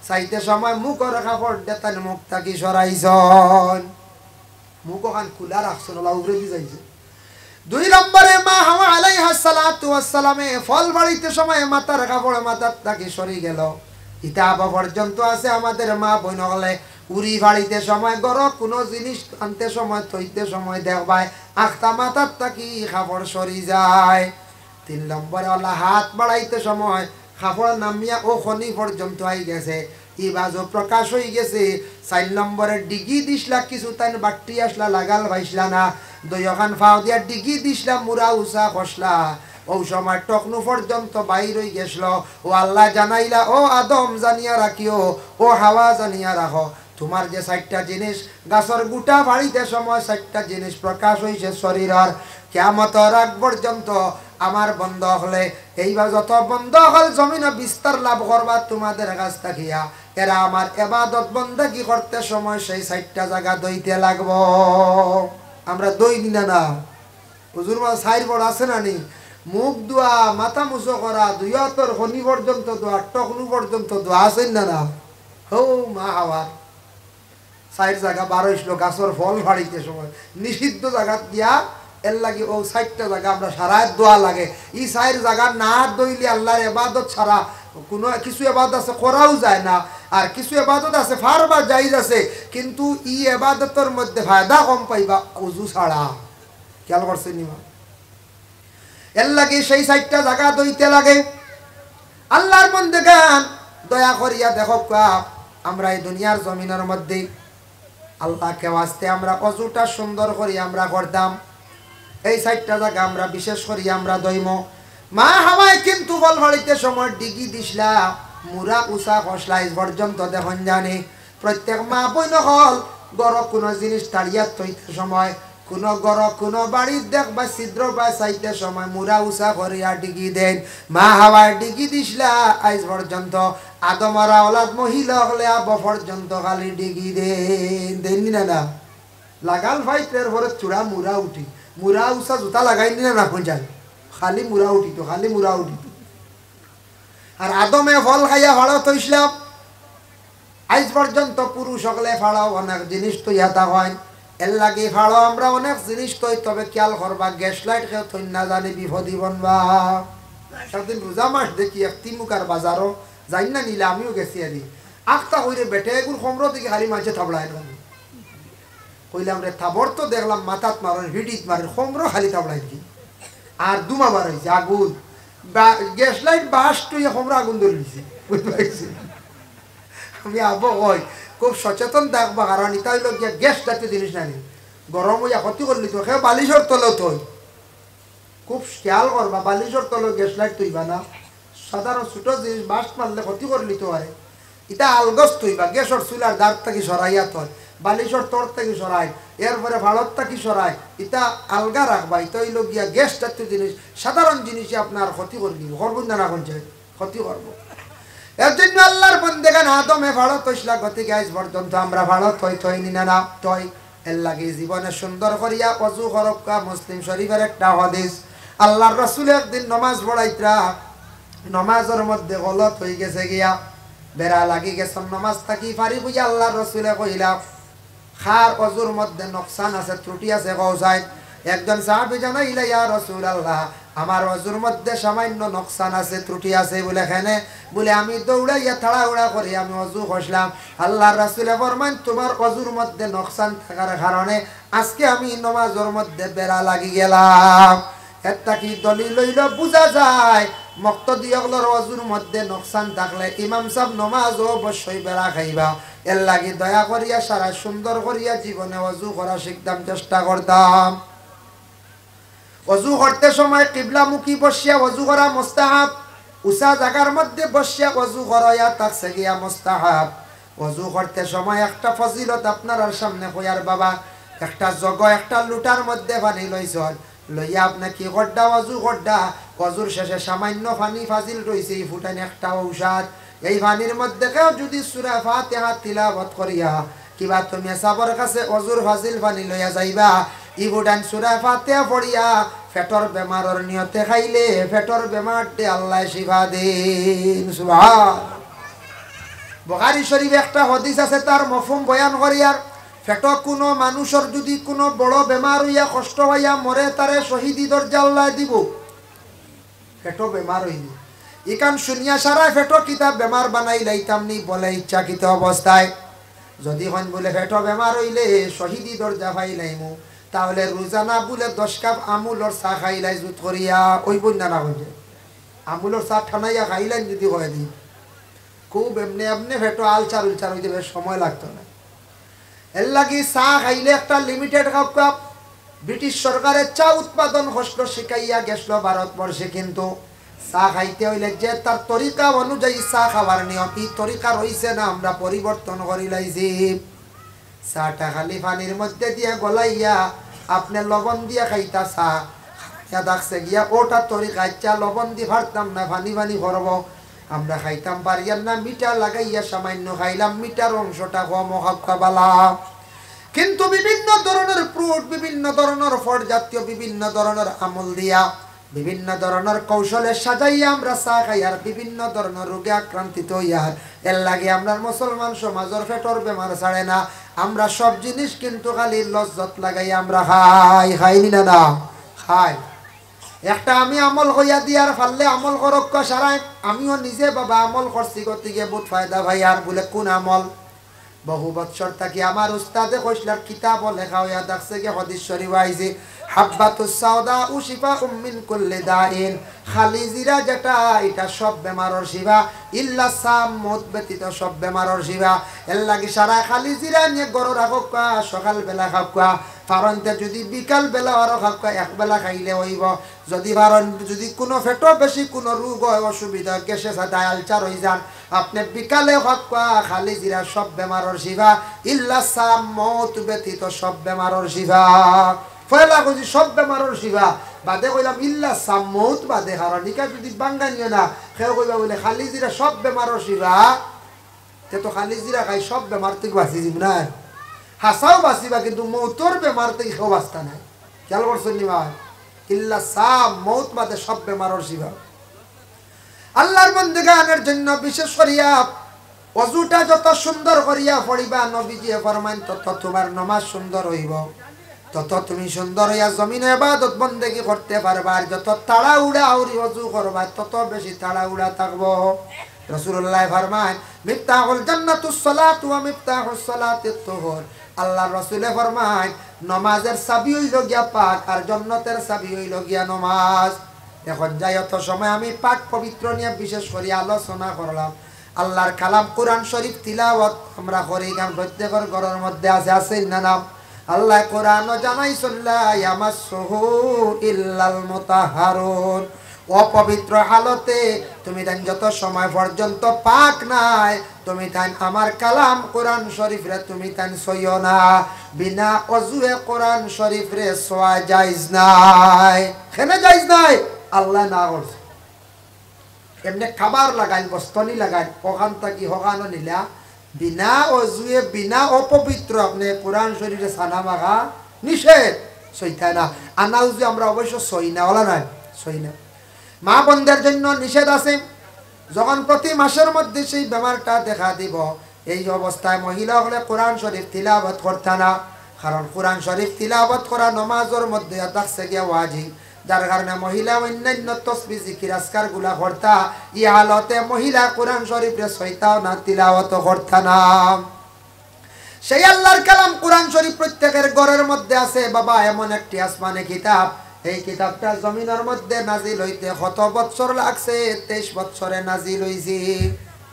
চাইতে সময় মুখর কাপড় দেতান মুখ থাকি সরাইছন মুখ ওখান খোলা রাখছন ওলা উপরে দিয়ে যাইছে 2 নম্বরে মা হাওয়া আলাইহিস সালাতু ওয়াস সালামে ফল ফাড়িতে সময় মাথার কাপড় মাথার থাকি সরি গেল ইতাব পর্যন্ত আছে আমাদের মা বোন হলে উড়ি ফাড়িতে সময় গর কোনো জিনিস আনতে সময় থইতে সময় দেখবাই আখতা মাথার থাকি কাপড় সরি যায় 3 নম্বরে ওলা হাত বাড়াইতে সময় কাপড় নামিয়া ও খনি পর্যন্ত আই গেছে ই বাজো প্রকাশ হয়ে গেছে 4 নম্বরে ডিগি দিছলা কিছু তাই বাট্টি আসলা লাগাল ভাইসলা না দয়খান ফাও দিয়া ডিগি দিছলা মুরা উসা খসলা ও সময় টকনু পর্যন্ত বাইর হয়ে গেছিল ও আল্লাহ জানাইলা ও আদম জানিয়া রাখিও ও হাওয়া জানিয়া রাখো তোমার যে 4টা জিনিস গাছর গুটা বাড়িতে সময় 4টা জিনিস প্রকাশ হয়েছে শরীরের কিয়ামতের আগ পর্যন্ত আমার বন্ধ হলে এইবার যত বন্ধ হল জমিনে বিস্তার লাভ করবা তোমাদের কাছ থাকিয়া এরা আমার ইবাদত বন্দেগী করতে সময় সেই 4টা জায়গা দইতে লাগবো আমরা দই নিনা না হুজুর মা সাইর বড় আছে না নি মুখ দোয়া মাথা মুছো করা দুইয়াতর খনি পর্যন্ত দোয়া টকনু পর্যন্ত দোয়া আছেন না না হো মা হাওয়ার 4 জায়গা 12 গাছর ফল ফাড়িতে সময় নিষিদ্ধ জায়গা দিয়া এর লাগে ও 4টা জায়গা আমরা সারায় দোয়া লাগে এই 4 জায়গা না দইলে আল্লাহর ইবাদত ছাড়া কোনো কিছু ইবাদত আছে করাও যায় না আর কিছু ইবাদত আছে ফারবার জায়েজ আছে কিন্তু এই ইবাদতের মধ্যে ফায়দা কম পাইবা ওযু ছাড়া খেয়াল করছেন নিমা এর লাগে সেই 4টা জায়গা দইতে লাগে আল্লাহর বান্দাগান দয়া করিয়া দেখো আমরা এই দুনিয়ার জমিনের মধ্যে আল্লাহকে ওয়াস্তে আমরা অজুটা সুন্দর করি আমরা করতাম। এই 4টা জায়গা আমরা বিশেষ করি আমরা দইম। মা হাওয়ায় কিন্তু বল ভাড়িতে সময় ডিগি দিসলা মুরা উষা খসলাই পর্যন্ত দেখুন জানি প্রত্যেক মা বই নহল গড় কোনো জিনিস তাড়িয়া থইতে সময় কোনো গড় কোনো বাড়ির দেখ বা ছিদ্র বা চাইতে সময় মুরা উষা করিয়া ডিগি দেন। মা হাওয়ায় ডিগি দিসলা আজ পর্যন্ত আদমারা ওলাদ মহিলা হলে আব পর্যন্ত খালি ডিগি দেন দেন না লাগাল ভাইটের ভরে চূড়া মুরা উঠি মুরা উষা জুতা লাগাইনি না পৌঁছাল খালি মুরা উঠিত খালি মুরা উঠিত। আর আদমে ফল খাইয়া ফাড়াও তৈসলাম আজ পর্যন্ত পুরুষ সকলে ফাড়াও অনেক জিনিস তৈয়াতা হয় এর লাগে ফাড়াও আমরা অনেক জিনিস তৈ তবে খেয়াল করবা গ্যাস লাইট খেয়ে তৈ না জানি বিপদি বনবা। একদিন রোজা মাস দেখি এক তিমুকার বাজারও যাই না নিলে আমিও গেছি আদি আখতা হইরে বেটে এগুলো সমর দিকে খালি মাঝে থাবড়ায় কইলাম রে থাবর তো দেখলাম মাথাত মারেন হিডিত মারেন সমর খালি থাবড়াই কি আর দুমা বার হয়েছে আগুন গ্যাস লাইট বাস তুই আমরা আগুন ধরে দিছি বুঝতে পারছি। আমি আবো হয় খুব সচেতন থাকবা কারণ এটা হইল গিয়া গ্যাস জাতীয় জিনিস নাই গরম হইয়া ক্ষতি করলি তো সে বালিশর তলেও থই খুব খেয়াল করবা বালিশর তলেও গ্যাস লাইট তুইবা না সাধারণ ছোট জিনিস বাস মারলে ক্ষতি করলি তো আরে এটা আলগস তুইবা গ্যাসর চুলার দাঁত থাকি সরাইয়া থয় বালিশর তর থেকে সরাই এরপরে ভাড়ত থাকি সরাই এটা আলগা রাখবা এটা হইল গিয়া গ্যাস জাতীয় জিনিস সাধারণ জিনিসে আপনার ক্ষতি করে দিব করবেন না কোন যায় ক্ষতি করবো। এর জন্য আল্লাহর বন্দেগান আদমে ভাড়ত হইসলা গতিকে আজ পর্যন্ত আমরা ভাড়ত হই থই নি না তই এর লাগে জীবনে সুন্দর করিয়া অজু করক্কা মুসলিম শরীফের একটা হাদিস আল্লাহর রাসূল একদিন নমাজ পড়াইতরা নমাজের মধ্যে গলত হয়ে গেছে গিয়া বেড়া লাগি গেছে নমাজ থাকি ফারি বুঝে আল্লাহর রাসূলে কইলা খার অজুর মধ্যে নকসান আছে ত্রুটি আছে কওসাই একজন সাহাবী জানাইলা ইয়া রাসূলুল্লাহ আমার অজুর মধ্যে সামান্য নকসান আছে ত্রুটি আছে বলে এখানে বলে আমি দৌড়াইয়া তাড়াহুড়া করি আমি অজু করলাম আল্লাহর রাসূলে ফরমান তোমার অজুর মধ্যে নকসান থাকার কারণে আজকে আমি নামাজের মধ্যে বেড়া লাগি গেলাম। এটা কি দলিল লইল বুঝা যায় মুক্তদি হলর অজুর মধ্যে নকসান থাকলে ইমাম সাহেব নামাজ অবশ্যই বেড়া খাইবা এর লাগি দয়া করিয়া সারা সুন্দর করিয়া জীবনে অজু করা শিখতাম চেষ্টা করতাম। অজু করতে সময় কিবলামুখী বসিয়া অজু করা মুস্তাহাব উঁচা জায়গার মধ্যে বসিয়া অজু করাইয়া থাকছে গিয়া মুস্তাহাব। অজু করতে সময় একটা ফজিলত আপনার সামনে কইয়ার বাবা একটা জগ একটা লুটার মধ্যে পানি লইছ লইয়া আপনি কি করডা অজু করডা অজুর শেষে সামান্য পানি ফাজিল রয়েছে এই ফুটানি একটা ঔষধ এই পানির মধ্যে কেউ যদি সূরা ফাতিহা তিলাওয়াত করিয়া কিবা তুমি সাবর কাছে অজুর ফাজিল পানি লইয়া যাইবা ই ফুটান সূরা ফাতিহা পড়িয়া পেটর বেমারর নিয়তে খাইলে পেটর বেমারতে আল্লাহ শিফা দেন সুবহান। বুখারী শরীফে একটা হাদিস আছে তার মফহুম বয়ান করিয়ার পেট কোনো মানুষের যদি কোনো বড় বেমার হইয়া কষ্ট হইয়া মরে তারে শহীদি দরজা আল্লাহ দিব পেট বেমার হইনি ইকান শুনিয়া সারা পেট কিতাব বেমার বানাই লাইতাম নি বলে ইচ্ছাকৃত অবস্থায় যদি হন বলে পেট বেমার হইলে শহীদি দরজা পাইলাইমু তাহলে রোজানা বলে 10 কাপ আমুলর চা খাইলাই জুত করিয়া ওই বন্যা না হয়ে আমুলর চা ঠানাইয়া খাইলেন যদি হয়ে দিই খুব এমনি এমনি পেট আলচার উলচার হইতে বেশ সময় লাগতো না। এর লাগি চা খাইলে একটা লিমিটেড কাপ ব্রিটিশ সরকারের চা উৎপাদন কষ্ট শিখাইয়া গেছিল ভারতবর্ষে কিন্তু চা খাইতে হইলে যে তার তরিকা অনুযায়ী চা খাবার নিয়ম এই তরিকা রইছে না আমরা পরিবর্তন করি লাইছি। চাটা খালি পানির মধ্যে দিয়া গলাইয়া আপনি লবণ দিয়া খাইতা চা খাইয়া দেখছে গিয়া ওটা তরিকা চা লবণ দিয়ে ফারতাম না পানি পানি করব আমরা খাইতাম পারিয়ার না মিঠা লাগাইয়া সামান্য খাইলাম মিঠার অংশটা কম খাবালা কিন্তু বিভিন্ন ধরনের ফ্রুট বিভিন্ন ধরনের ফল জাতীয় বিভিন্ন ধরনের আমল দিয়া বিভিন্ন ধরনের কৌশলে সাজাইয়া আমরা চা খাই আর বিভিন্ন ধরনের রোগে আক্রান্তিত হইয়ার এর লাগে আমরা মুসলমান সমাজের পেটর বেমার ছাড়ে না আমরা সব জিনিস কিন্তু খালি লজ্জত লাগাই আমরা খাইনি না না খাই একটা আমি আমল হইয়া দিয়ার ফাললে আমল করক সারাই আমিও নিজে বাবা আমল করছি গতিকে বহুত ফায়দা ভাই আর বলে কোন আমল বহু বছর থাকি আমার উস্তাদে কইসলার কিতাব লেখা হইয়া দেখছে কি হাদিস শরীফ আইছে হাব্বাতুস সাওদা শিফাউম মিন কুল্লি দাইন, খালি জিরা যেটা এটা সব বেমারের শিফা, ইল্লা সাম মত ব্যতীত সব বেমারের শিফা। এর লাগি সারা খালি জিরা নিয়ে গরু রাখো, সকাল বেলা খাওয়া ফারনতে যদি বিকাল বেলা আরো খাওয়া, এক বেলা খাইলে হইব। যদি ফারন যদি কোনো ফেটো বেশি কোনো রোগ হয়, অসুবিধা, গ্যাসে সাথে আলচার হয়ে যান, আপনি বিকালে খাওয়া খালি জিরা সব বেমারের শিফা, ইল্লা সাম মত ব্যতীত সব বেমারের শিফা। ফয়লা কইছি সব বেমারের শিফা, বাদে কইলাম ইল্লা সামউত বাদে, কারণ নিকা যদি বাঙ্গানিও না কেউ কইবা বলে খালি জিরা সব বেমারের শিফা, তে তো খালি জিরা খাই সব বেমার থেকে বাঁচি যাব না, হাসাও বাঁচিবা কিন্তু মৌতর বেমার থেকে কেউ বাঁচতা নাই। খেয়াল করছেন নি ভাই? ইল্লা সামউত বাদে সব বেমারের শিফা। আল্লাহর বন্দেগানের জন্য বিশেষ করিয়া ওযুটা যত সুন্দর করিয়া পড়িবা, নবীজি ফরমান তত তোমার নামাজ সুন্দর হইব, তত তুমি সুন্দর হইয়া জমিনে ইবাদত বন্দেগী করতে পারবা। আর যত তাড়াহুড়া আউরি ওযু করবা তত বেশি তাড়াহুড়া থাকবো। রাসূলুল্লাহ ফরমান মিফতাহুল জান্নাতুস সালাতু ওয়া মিফতাহুস সালাতিত তুহুর। আল্লাহর রাসূলে ফরমান নামাজের চাবি হইল গিয়া পাক, আর জান্নাতের চাবি হইল গিয়া নামাজ। এখন যাই অত সময় আমি পাক পবিত্র নিয়ে বিশেষ করে আলোচনা করলাম। আল্লাহর কালাম কোরআন শরীফ তিলাওয়াত আমরা করি, গান প্রত্যেকের ঘরের মধ্যে আছে, আছে না নাম? আল্লাহ কোরআন জানাইছেন লা ইয়ামাসসুহু ইল্লাল মুতাহহারুন, অপবিত্র হালতে তুমি তাই যত সময় পর্যন্ত পাক নাই, তুমি তাই আমার কালাম কোরআন শরীফ রে তুমি তাই সইও না। বিনা ওযুয়ে কোরআন শরীফ রে সোয়া জায়েজ নাই। কেন জায়েজ নাই? আল্লাহ না করছে। এমনি খাবার লাগাইন, বস্তনি লাগাইন, ওখান থেকে হকানো নিলা, বিনা অজুয়ে বিনা অপবিত্র আপনি কোরআন শরীফে সানা মাখা নিষেধ, সইতা না। আনা উজু আমরা অবশ্য সই না, ওলা নাই, সই না। মা বোনদের জন্য নিষেধ আছে, যখন প্রতি মাসের মধ্যে সেই বেমারটা দেখা দিব, এই অবস্থায় মহিলা হলে কোরআন শরীফ তিলাওয়াত করতে না, কারণ কোরআন শরীফ তিলাওয়াত করা নমাজের মধ্যে থাকছে গিয়া ওয়াজিব, যার কারণে মহিলা অন্যান্য তসবিহ জিকির আজকার গুলা করতা, ই হালতে মহিলা কোরআন শরীফে সইতাও না, তিলাওয়াত করতা না। সেই আল্লাহর কালাম কোরআন শরীফ প্রত্যেকের ঘরের মধ্যে আছে বাবা, এমন একটি আসমানে কিতাব, এই কিতাবটা জমিনের মধ্যে নাজিল হইতে কত বছর লাগছে? 23 বছরে নাজিল হইছে।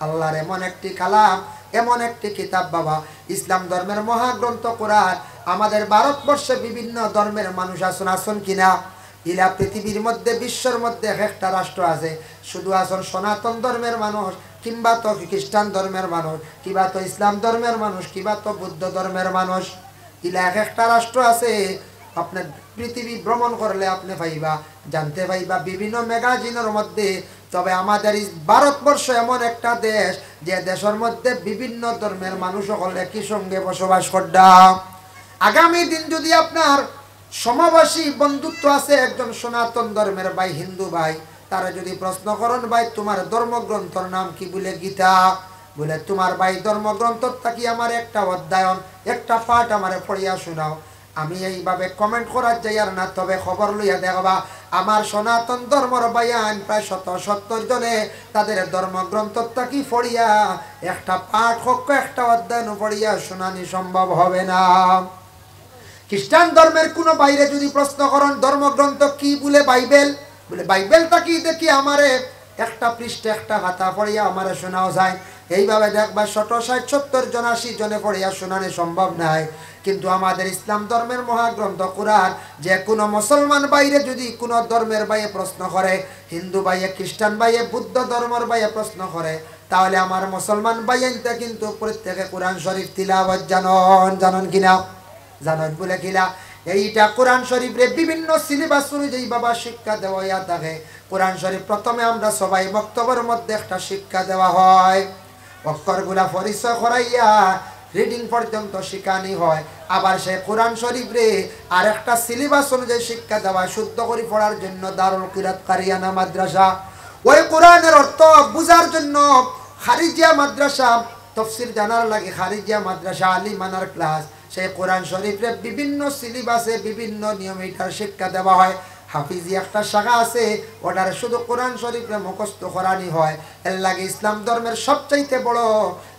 আল্লাহর এমন একটি কালাম, এমন একটি কিতাব বাবা, ইসলাম ধর্মের মহাগ্রন্থ কোরআন। আমাদের ভারতবর্ষে বিভিন্ন ধর্মের মানুষ আছেন, আছেন কিনা? ইলা পৃথিবীর মধ্যে বিশ্বের মধ্যে একটা রাষ্ট্র আছে শুধু আছেন সনাতন ধর্মের মানুষ, কিংবা তো খ্রিস্টান ধর্মের মানুষ, কিংবা তো ইসলাম ধর্মের মানুষ, কিংবা তো বুদ্ধ ধর্মের মানুষ। ইলা একটা রাষ্ট্র আছে, আপনার পৃথিবী ভ্রমণ করলে আপনি পাইবা, জানতে পাইবা বিভিন্ন ম্যাগাজিনের মধ্যে। তবে আমাদের ভারতবর্ষ এমন একটা দেশ, যে দেশের মধ্যে বিভিন্ন ধর্মের মানুষ সকল একই সঙ্গে বসবাস করডা। আগামী দিন যদি আপনার সমবাসী বন্ধুত্ব আছে, একজন সনাতন ধর্মের ভাই, হিন্দু ভাই, তারা যদি প্রশ্ন করেন ভাই তোমার ধর্মগ্রন্থর নাম কি? বলে গীতা। বলে তোমার ভাই ধর্মগ্রন্থর থাকি আমার একটা অধ্যায়ন, একটা পাঠ আমারে পড়িয়া শোনাও। আমি এইভাবে কমেন্ট করার যাই আর না, তবে খবর লইয়া দেখবা আমার সনাতন ধর্মর বায়ান প্রায় 70 জনে তাদের ধর্মগ্রন্থর থাকি পড়িয়া একটা পাঠ হোক, একটা অধ্যায়ন পড়িয়া শোনানি সম্ভব হবে না। খ্রিস্টান ধর্মের কোনো বাইরে যদি প্রশ্ন করেন ধর্মগ্রন্থ কি? বলে বাইবেল। বলে বাইবেল তাকি দেখি আমারে একটা পৃষ্ঠে একটা হাতা পড়িয়া আমারে শোনাও যায়। এইভাবে দেখবা 60-70 জন 80 জনে পড়িয়া শোনানো সম্ভব নাই। কিন্তু আমাদের ইসলাম ধর্মের মহাগ্রন্থ কোরআন, যে কোনো মুসলমান বাইরে যদি কোনো ধর্মের বাইরে প্রশ্ন করে, হিন্দু বাইয়ে, খ্রিস্টান বাইয়ে, বুদ্ধ ধর্মের বাইয়ে প্রশ্ন করে, তাহলে আমার মুসলমান বাইনটা কিন্তু প্রত্যেকে কোরআন শরীফ তিলাওয়াত জানন কিনা? জানেন বলে কিনা? এইটা কোরআন শরীফে বিভিন্ন সিলেবাস অনুযায়ী বাবা শিক্ষা দেওয়া থাকে। কোরআন শরীফ প্রথমে আমরা সবাই বক্তব্যের মধ্যে একটা শিক্ষা দেওয়া হয়, অক্ষরগুলা পরিচয় করাইয়া রিডিং পর্যন্ত শিখানি হয়। আবার সে কোরআন শরীফ রে আর একটা সিলেবাস অনুযায়ী শিক্ষা দেওয়া, শুদ্ধ করে পড়ার জন্য দারুল কিরাত কারিয়ানা মাদ্রাসা, ওই কোরআনের অর্থ বুঝার জন্য খারিজিয়া মাদ্রাসা, তাফসীর জানার লাগে খারিজিয়া মাদ্রাসা, আলিমানার ক্লাস। সেই কোরআন শরীফে বিভিন্ন সিলেবাসে বিভিন্ন নিয়মে এটার শিক্ষা দেওয়া হয়। হাফিজি একটা শাখা আছে, ওটার শুধু কোরআন শরীফে মুখস্থ করানি হয়। এর লাগে ইসলাম ধর্মের সবচাইতে বড়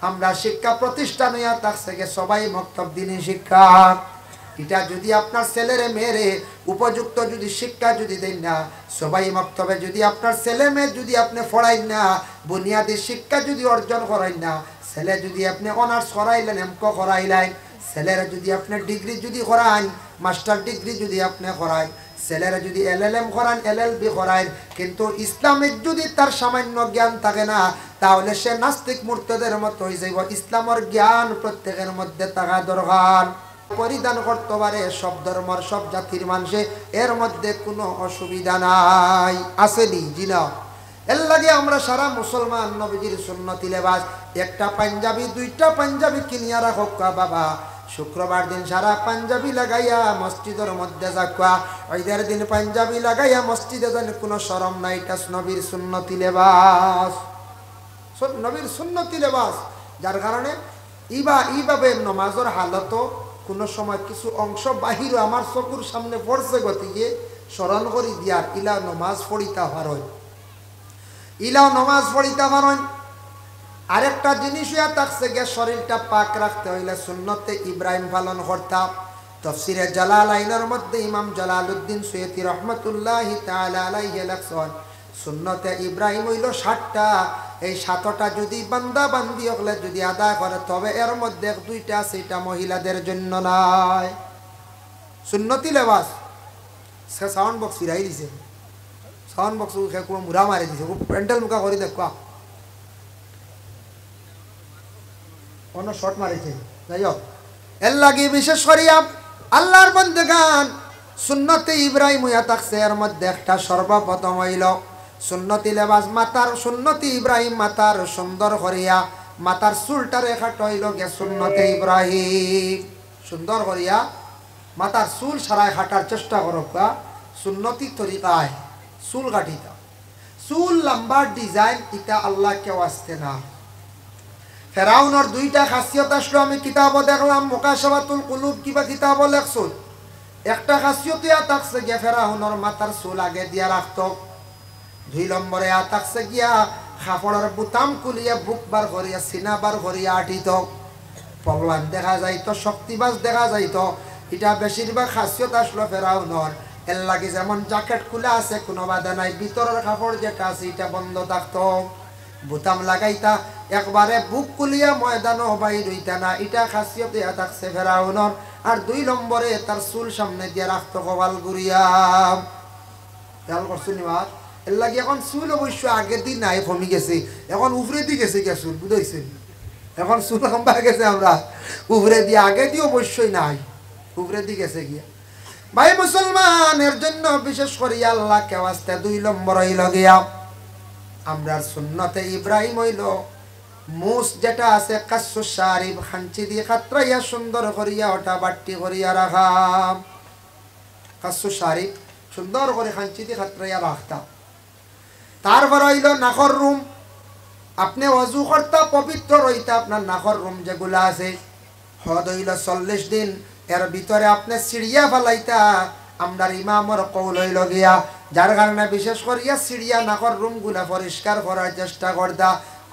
আমরা শিক্ষা প্রতিষ্ঠান হইয়া থাকছে সবাই মক্তব দিনী শিক্ষা। এটা যদি আপনার ছেলেরে মেয়েরে উপযুক্ত যদি শিক্ষা যদি দেন না, সবাই মক্তবে যদি আপনার ছেলে মেয়ে যদি আপনি পড়াই না, বুনিয়াদী শিক্ষা যদি অর্জন করাই না, ছেলে যদি আপনি অনার্স করাইলেন, এমকো করাইলেন, ছেলেরা যদি আপনি ডিগ্রি যদি করান, মাস্টার ডিগ্রি যদি আপনি করান, ছেলেরা যদি LLM করান, LLB করান, কিন্তু ইসলামের যদি তার সামান্য জ্ঞান থাকে না, তাহলে সে নাস্তিক মুরতাদের মতো হয়ে যাইব। ইসলামের জ্ঞান প্রত্যেকের মধ্যে থাকা দরকার। পরিধান করতে পারে সব ধর্মের সব জাতির মানুষে, এর মধ্যে কোনো অসুবিধা নাই, আসেনি জিনা। এর লাগে আমরা সারা মুসলমান নবীজির সুন্নতি লেবাস, একটা পাঞ্জাবি দুইটা পাঞ্জাবি কিনিয়া রাখো বাবা, শুক্রবার দিন সারা পাঞ্জাবি লাগাইয়া মসজিদের মধ্যে যাকা, ঈদের দিন পাঞ্জাবি লাগাইয়া মসজিদে যান, কোনো শরম নাই। এটা নবীর সুন্নতি লেবাস, নবীর সুন্নতি লেবাস। যার কারণে এইভাবে নমাজের হালত কোনো সময় কিছু অংশ বাহির আমার চকুর সামনে পড়ছে, গতিকে স্মরণ করি দিয়ার ইলা নমাজ পড়িতা পারেন, ইলাও নমাজ পড়িতা পারেন। আরেকটা জিনিস ইয়া থাকছে গে, শরীরটা পাক রাখতে হইলে সুন্নতে ইব্রাহিম পালন করতাম। তফসিরে জালালাইনের মধ্যে ইমাম জালালউদ্দিন সুয়ুতি রহমতুল্লাহি তাআলা আলাইহি লেখছেন, সুন্নতে ইব্রাহিম হইল 60টা। এই 7টা যদি বান্দা বান্দি হলে যদি আদায় করে, তবে এর মধ্যে 2টা সেটা মহিলাদের জন্য নাই। সুন্নতি লেবাস সে সাউন্ড বক্স ফিরাই দিছে, সাউন্ড বক্স কোনো মুড়া মারি দিছে, প্যান্ডেল মুখা করে দেখবা অন্য শর্ট মারিছে। যাই হোক, এর লাগে বিশেষ করিয়া আল্লাহর বান্দাগান সুন্নতে ইব্রাহিম হইয়া থাকছে। এর মধ্যে একটা সর্বপ্রথম হইল সুন্নতি লেবাস, মাতার সুন্নতি ইব্রাহিম, মাতার সুন্দর করিয়া মাতার চুলটা রেখাটা হইল গে সুন্নতে ইব্রাহিম। সুন্দর করিয়া মাতার চুল সারায় কাটার চেষ্টা করব, সুন্নতি তরিকায় চুল কাটিতা। চুল লম্বার ডিজাইন ইটা আল্লাহ কেউ আসতে না। ফেরাউনের 2টা খাসিয়ত আসলো, আমি কিতাবও দেখলাম, মুকাশাফাতুল কুলুব কিবা কিতাবও লেখছুন। একটা খাসিয়ত থাকছে গিয়া ফেরাউনের মাথার চুল আগে দিয়া রাখত। 2 নম্বরে থাকছে গিয়া কাপড়ের বুতাম খুলিয়া বুক বার করিয়া সিনা বার করিয়া আটিত। পগলান দেখা যাইতো, শক্তিবাজ দেখা যাইতো। এটা বেশিরভাগ খাসিয়ত আসলো ফেরাউনের। এর লাগে যেমন জ্যাকেট খুলে আছে কোনো বাধা নাই, ভিতরের কাপড় যেটা আছে এটা বন্ধ থাকতো। বুতাম লাগাইতা, একবারে বুক কুলিয়া ময়দানও বাইর হইতা না, এটা খাসিয়ত থাকছে ফেরাউনের। আর 2 নম্বরে তার চুল সামনে দিয়ে রাখতো কপাল গুড়িয়া। খেয়াল করছেন এবার? এর লাগে এখন চুল অবশ্য আগের দিন নাই, কমে গেছে, এখন উপরে দিয়ে গেছে গিয়া চুল, বুঝাইছেন? এখন চুল কমবা গেছে, আমরা উপরে দিয়ে, আগে দিয়ে অবশ্যই নাই, উপরে দিয়ে গেছে গিয়া। ভাই মুসলমানের জন্য বিশেষ করিয়া আল্লাহ কেউ আসতে 2 নম্বর হইল গিয়া আমরা সুন্নতে ইব্রাহিম হইল মুস যেটা আছে কাসু শারিফ, খাঞ্চি দিয়ে কাতরাইয়া সুন্দর করিয়া ওটা বাট্টি করিয়া রাখা। কাসু শারিফ সুন্দর করে খাঞ্চি দিয়ে কাতরাইয়া রাখতাম। তারপর হইল নাখর রুম, আপনি অজু করতা পবিত্র রইতা, আপনার নাখর রুম যেগুলা আছে হদ হইল 40 দিন। এর ভিতরে আপনি সিঁড়িয়া ফেলাইতা, আমরা ইমামর কৌল হইল গিয়া। যার কারণে বিশেষ করিয়া সিঁড়িয়া নাখর রুমগুলা পরিষ্কার করার চেষ্টা করতা।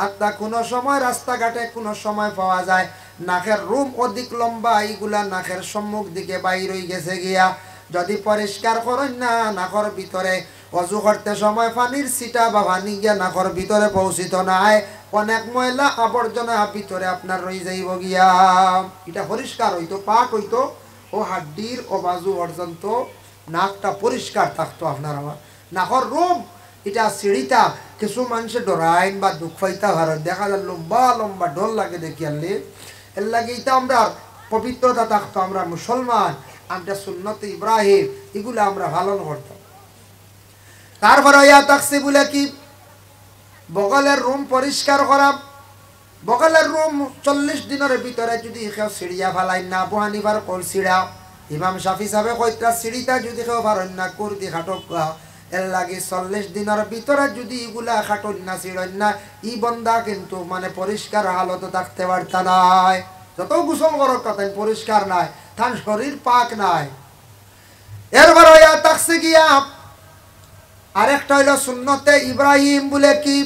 আপনার কোনো সময় রাস্তাঘাটে কোনো সময় পাওয়া যায় নাকের রুম অধিক লম্বা, এইগুলা নাকের সম্মুখ দিকে বাইর হয়ে গেছে গিয়া, যদি পরিষ্কার করেন না নাকর ভিতরে অজু করতে সময় পানির ছিটা বা পানি গিয়া নাকর ভিতরে পৌঁছিত নাই, অনেক ময়লা আবর্জনা ভিতরে আপনার রয়ে যাইব গিয়া। এটা পরিষ্কার হইতো, পাক হইতো, ও হাড্ডির ও বাজু পর্যন্ত নাকটা পরিষ্কার থাকতো আপনার আমার। নাকর রুম এটা সিঁড়িটা কিছু মানুষে ডরাইন বা দুঃখ পাইতা ভারত দেখা যায় লম্বা লম্বা ডর লাগে দেখি আনলে। এর লাগে এটা আমরা পবিত্রতা থাকতো, আমরা মুসলমান, আমরা সুন্নতে ইব্রাহিম এগুলো আমরা পালন করতাম। তারপরে ইয়া থাকছে বলে কি বগলের রুম পরিষ্কার করা। বগলের রুম 40 দিনের ভিতরে যদি কেউ সিঁড়িয়া ফেলাই না, আবু হানিফার কল সিঁড়া, ইমাম শাফি সাহেব কইতা সিঁড়িটা যদি কেউ পারেন না কুর্দি খাটক, এর লাগে 40 দিনের ভিতরে যদি এগুলা খাটন না ছিড়ন না, ই বন্দা কিন্তু মানে পরিষ্কার হালত থাকতে পারত নাই। যত গোসল করক তাই পরিষ্কার নাই, তার শরীর পাক নাই। এরপর ইয়া থাকছে গিয়া আরেকটা হইল সুন্নতে ইব্রাহিম বলে কি,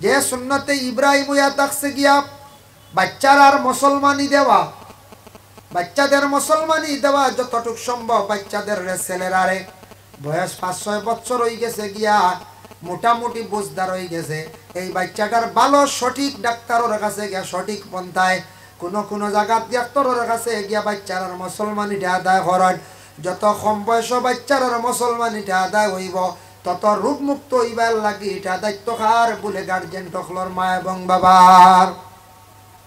যে সুন্নতে ইব্রাহিম ইয়া থাকছে গিয়া বাচ্চার আর মুসলমানি দেওয়া। বাচ্চাদের মুসলমানি দেওয়া যতটুক সম্ভব বাচ্চাদের ছেলেরারে বয়স 5-6 বছর হয়ে গেছে গিয়া মোটামুটি বুঝদার হয়ে গেছে, এই বাচ্চাটার ভালো সঠিক ডাক্তারের কাছে গিয়া সঠিক পন্থায় কোন জায়গা ডাক্তারের কাছে গিয়া বাচ্চার মুসলমানিটা আদায় করেন। যত কম বয়স বাচ্চার মুসলমানিটা আদায় হইব তত রোগমুক্ত হইবার লাগি এটা দায়িত্ব কার বলে গার্জেন টকলর মা এবং বাবার।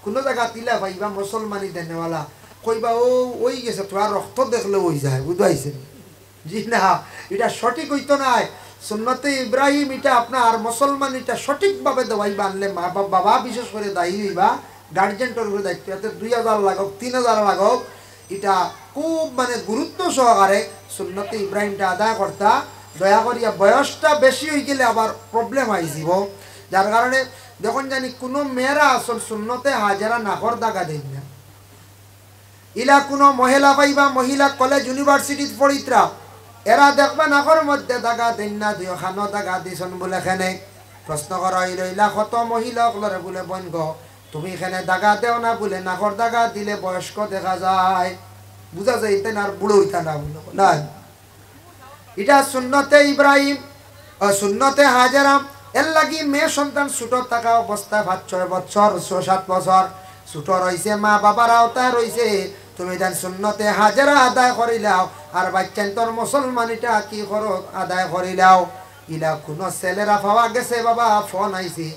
কোনো জায়গা তিলা পাইবা মুসলমানি দেনেওয়ালা কইবা ও ওই গেছে তোমার রক্ত দেখলে ওই যায়, বুঝাইছে জি না, এটা সঠিক হইতো নাই। সুন্নতে ইব্রাহিম এটা আপনার মুসলমানিটা সঠিকভাবে দেওয়াইবা আনলে মা বাবা বিশেষ করে দায়ী হইবা, গার্জেনটার উপরে দায়িত্ব। এতে 2000 লাগুক 3000 লাগুক এটা খুব মানে গুরুত্ব সহকারে সুন্নতে ইব্রাহিমটা আদায় করতা। দয়া করিয়া বয়সটা বেশি হয়ে গেলে আবার প্রবলেম আইসিব, যার কারণে দেখুন জানি কোনো মেয়েরা আসল সুন্নতে হাজারা নাকর দাগা দেন না। ইলা কোনো মহিলা পাইবা মহিলা কলেজ ইউনিভার্সিটিত পড়িতরা এরা দেখবা নাকর মধ্যে দাগা দেন না, দুই খানো দাগা দিছন বলে এখানে প্রশ্ন করা হইল ইলা কত মহিলা সকলরে বলে বনগ তুমি এখানে দাগা দেও না বলে নাকর দাগা দিলে বয়স্ক দেখা যায়, বুঝা যায় ইতেন আর বুড়ো হইতা না না। এটা সুন্নতে ইব্রাহিম সুন্নতে হাজারা এর লাগি মেয়ে সন্তান ছোট থাকা অবস্থায় 5-6 বছর 6-7 বছর ছোট রয়েছে মা বাবার আওতায় রয়েছে, তুমি দেন সুন্নতে হাজারা আদায় করিলাও আর বাচ্চান তোর মুসলমানিটা কি করো আদায় করিলাও। ইলা কোনো ছেলেরা পাওয়া গেছে বাবা ফোন আইছে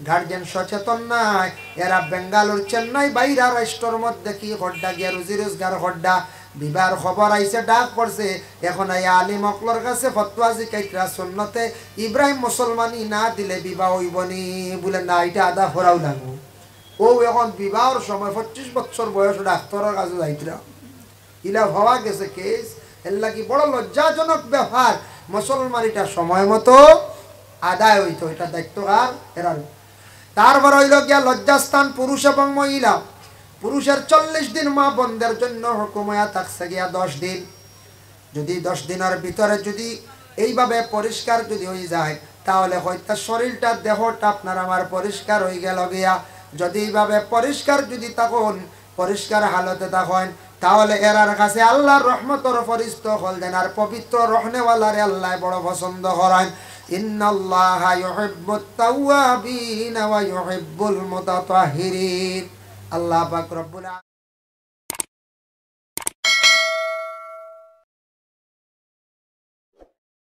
গার্জেন সচেতন নাই, এরা বেঙ্গালুর চেন্নাই বাইরা রাষ্ট্রের মধ্যে কি খড্ডা গিয়া রুজি রোজগার খড্ডা বিবাহ খবর আইছে ডাক পড়ছে, এখন এই আলিম অকলর কাছে ফতোয়া জিকাইতরা সুন্নতে ইব্রাহিম মুসলমানি না দিলে বিবাহ হইবনি বলে না, এটা আদা ফরাও লাগবো। ও এখন বিবাহর সময় 25 বছর বয়স ডাক্তারের কাছে যাইতরা ইলা ভাবা গেছে কেস এর লাগি বড় লজ্জাজনক ব্যাপার। মুসলমানিটা সময় মতো আদায় হইতো, এটা দায়িত্ব কার এরার। তারপর হইল গিয়া লজ্জাস্থান পুরুষ এবং মহিলা। পুরুষের 40 দিন মা বন্ধের জন্য হুকুম হইয়া থাকছে গিয়া 10 দিন। যদি 10 দিনের ভিতরে যদি এইভাবে পরিষ্কার যদি হয়ে যায় তাহলে হয়তো শরীরটা দেহটা আপনার আমার পরিষ্কার হয়ে গেল গিয়া। যদি এইভাবে পরিষ্কার যদি তখন পরিষ্কার হালতে তখন তাহলে এরার কাছে আল্লাহর রহমতর ফরিস্ত হল দেন আর পবিত্র রহনেওয়ালারে আল্লাহ বড় পছন্দ করেন। ইন্নাল্লাহা ইউহিব্বুত তাওয়াবিন ওয়া ইউহিব্বুল মুতাতাহহিরিন। আল্লাহ পাক রব্বুল